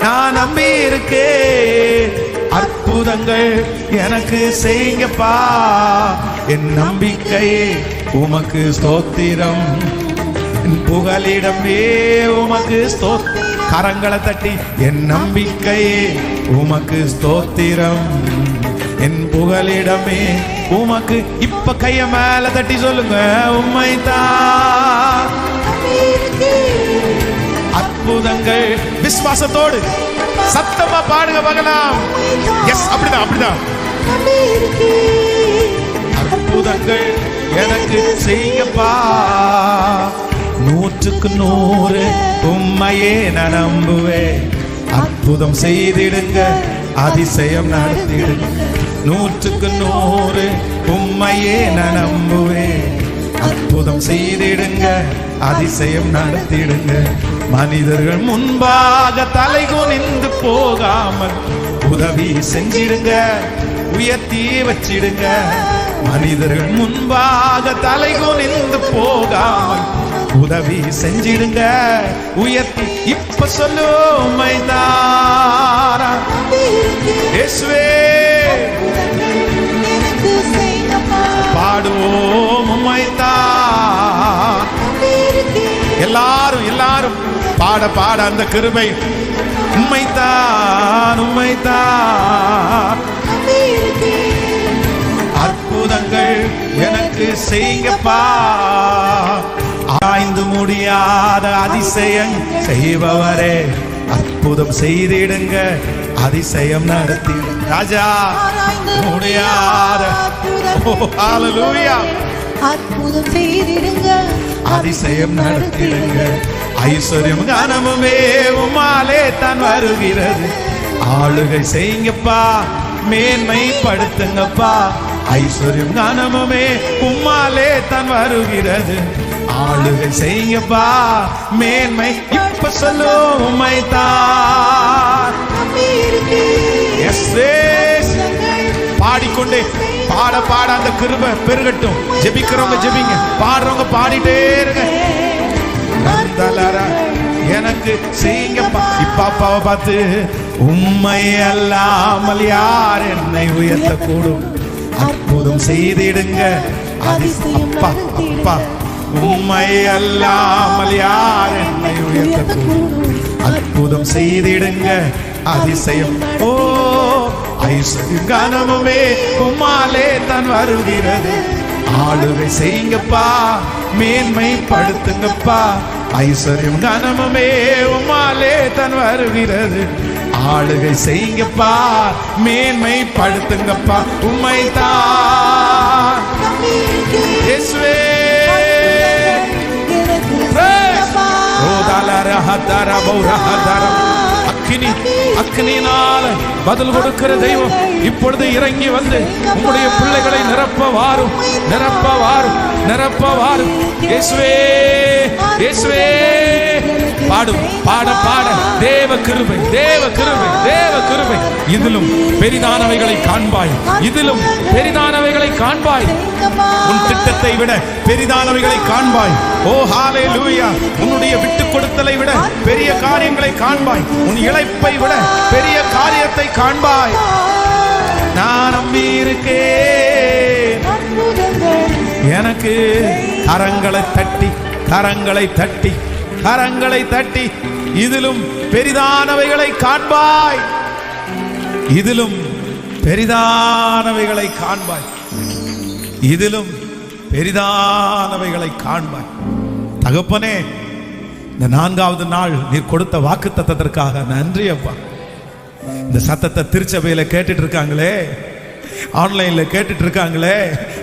நான் நம்பி இருக்கேன், அற்புதங்கள் எனக்கு செய்யுங்கப்பா. என் நம்பிக்கை உமக்கு ஸ்தோத்திரம், என் புகலிடமே உமக்கு ஸ்தோத்திரம். கரங்களை தட்டி, என் நம்பிக்கை உமக்கு ஸ்தோத்திரம், என் புகலிடமே உமக்கு. இப்ப கைய மேல தட்டி சொல்லுங்க, உம்மைத்தான் அற்புதங்கள். விசுவாசத்தோடு சத்தமா பாடுங்க பார்க்கலாம். எஸ், அப்படிதான் அப்படிதான். அற்புதங்கள் எனக்கு செய்யுங்கப்பா. 100க்கு 100 உம்மையே நான் நம்புவேன். அற்புதம் செய்திடுங்க, அதிசயம் நடத்திடுங்க. 100க்கு 100 உம்மையே நான் நம்புவேன். அற்புதம் செய்திடுங்க, அதிசயம் நடத்திடுங்க. மனிதர்கள் முன்பாக தலை குனிந்து போகாமல் உதவி செஞ்சிடுங்க, உயர்த்தி வச்சிடுங்க. மனிதர்கள் முன்பாக தலை குனிந்து போகாமல் உதவி செஞ்சிடுங்க, உயர்த்தி. இப்ப சொல்லு உம்மைதாரா இயேசுவே, பாடுவோம் உம்மைதான். எல்லாரும் பாட பாட அந்த கிருபை. உம்மைதான் உம்மைதான் அற்புதங்கள் எனக்கு செய்யுங்கப்பா. ஆய்ந்து முடியாத அதிசயம் செய்பவரே, அற்புதம் செய்திடுங்க, அதிசயம் நடத்தி. ராஜா முடியாத ஹல்லேலூயா, அற்புதம் செய்திடுங்க, அதிசயம் நடத்திடுங்க. ஐஸ்வர்யம் கனமுமே உம்மாலே தான் வருகிறது. ஆளுகை செய்யுங்கப்பா, மேன்மைப்படுத்துங்கப்பா. ஐஸ்வர்யம் கனமுமே உம்மாலே தான் வருகிறது. ஆளுகை செய்யுங்கப்பா, மேன்மை. இப்ப சொல்லு உம்மைதான். பாடிக்கொண்டே பாட பாட அந்த கிருபை பெருகட்டும். ஜெபிக்கிறவங்க ஜெபிங்க, பாடுறவங்க பாடிட்டே இருங்க. எனக்கு செய்யுங்கப்பா. இப்ப அப்பாவை பார்த்து, உம்மை அல்லாமல் யார் என்னை உயர்த்தக்கூடும்? அற்புதம் செய்திடுங்க, அப்பா அப்பா. உம்மை அல்லாமல் யார் என்னை உயர்த்தக்கூடும்? அற்புதம் செய்திடுங்க, அதிசயம். ஓ ஐஸ்வர்யம் கனமுமே உம்மாலே தான் வருகிறது. ஆளுகை செய்யுங்கப்பா, மேன்மைப்படுத்துங்கப்பா. ஐஸ்வர்யம் கனமுமே உம்மாலே தான் வருகிறது. ஆளுகை செய்யுங்கப்பா, மேன்மைப்படுத்துங்கப்பா. உம்மைதான் இயேசுவே. அக்கினியினால் பதில் கொடுக்கிற தெய்வம் இப்பொழுது இறங்கி வந்து உங்களுடைய பிள்ளைகளை நிரப்ப வாரும், நிரப்ப வாரும், நிரப்ப வாரும். இயேசுவே இயேசுவே. பாடும் பாட பாட தேவ கிருபை, தேவ கிருபை, தேவ கிருபை. இதிலும் பெரிதானவைகளை காண்பாய், இதிலும் பெரிதானவைகளை காண்பாய். உன் திட்டத்தை விட பெரிதானவைகளை காண்பாய். ஓ ஹல்லேலூயா. உன்னுடைய விட்டு கொடுத்தலை விட பெரிய காரியங்களை காண்பாய். உன் இளைப்பை விட பெரிய காரியத்தை காண்பாய். நான் நம்பி இருக்கேன். எனக்கு கரங்களை தட்டி, கரங்களை தட்டி, கரங்களை தட்டி, இதிலும் பெரிதானவைகளை காண்பாய், இதிலும் பெரிதானவைகளை காண்பாய், இதிலும் பெரிதானவைகளை காண்பாய். தகப்பனே, இந்த 4வது நாள் நீர் கொடுத்த வாக்குத்தத்தத்திற்காக நன்றி அப்பா. இந்த சத்தத்தை திருச்சபையில கேட்டுட்டு இருக்காங்களே, ஆன்லைன்ல கேட்டுட்டு இருக்காங்களே,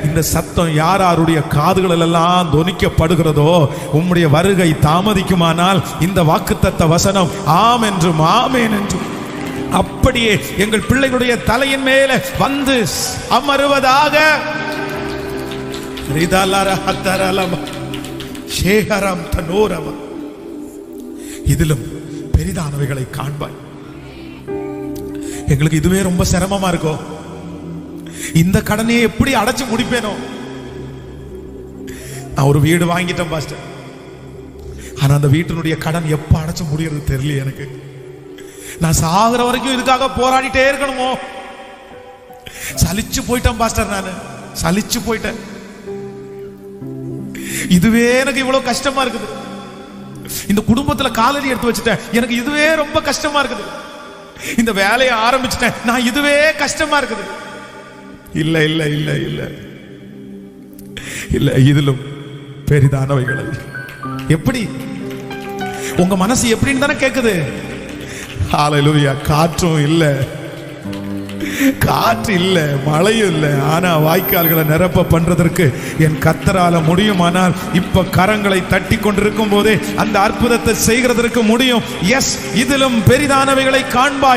இந்த சத்தம் யாருடைய காதுகளில் எல்லாம் தொனிக்கப்படுகிறதோ, உம்முடைய வருகை தாமதிக்குமானால் இந்த வாக்குத்தத்த வசனம் ஆம் என்றும் ஆமேன் என்றும் அப்படியே எங்கள் பிள்ளைகளுடைய தலையின் மேலே வந்து அமருவதாக. இதிலும் பெரிதானவைகளை காண்பாய். எங்களுக்கு இதுவே ரொம்ப சிரமமா இருக்கும். இந்த கடனையை எப்படி அடைச்சு முடிப்பேனோ? நான் ஒரு வீடு வாங்கிட்டேன் பாஸ்டர், ஆனா அந்த வீட்டினுடைய கடன் எப்ப அடைச்சு முடியறது தெரியல எனக்கு. நான் சாகுற வரைக்கும் இதுக்காக போராடிட்டே இருக்கணுமோ? சலிச்சு போயிட்டேன் பாஸ்டர், நான் சலிச்சு போயிட்டேன். இதுவே எனக்கு இவ்வளவு கஷ்டமா இருக்குது. இந்த குடும்பத்துல காலடி எடுத்து வச்சுட்டேன், எனக்கு இதுவே ரொம்ப கஷ்டமா இருக்குது. இந்த வேலையை ஆரம்பிச்சுட்டேன், நான் இதுவே கஷ்டமா இருக்குது. இல்ல இல்ல இல்ல இல்ல இல்ல, இதிலும் பெரிதானவைகளை. எப்படி உங்க மனசு எப்படின்னு தானே கேக்குது. ஹல்லேலூயா. காற்றும் இல்ல, காற்று இல்ல, மழையும் இல்ல, ஆனா வாய்க்கால்களை நிரப்ப பண்றதற்கு என் கர்த்தரால முடியுமானால் இப்ப கரங்களை தட்டி கொண்டிருக்கும் போதே அந்த அற்புதத்தை செய்கிறதற்கு முடியும். எஸ், இதிலும் பெரிதானவைகளை காண்பாய்.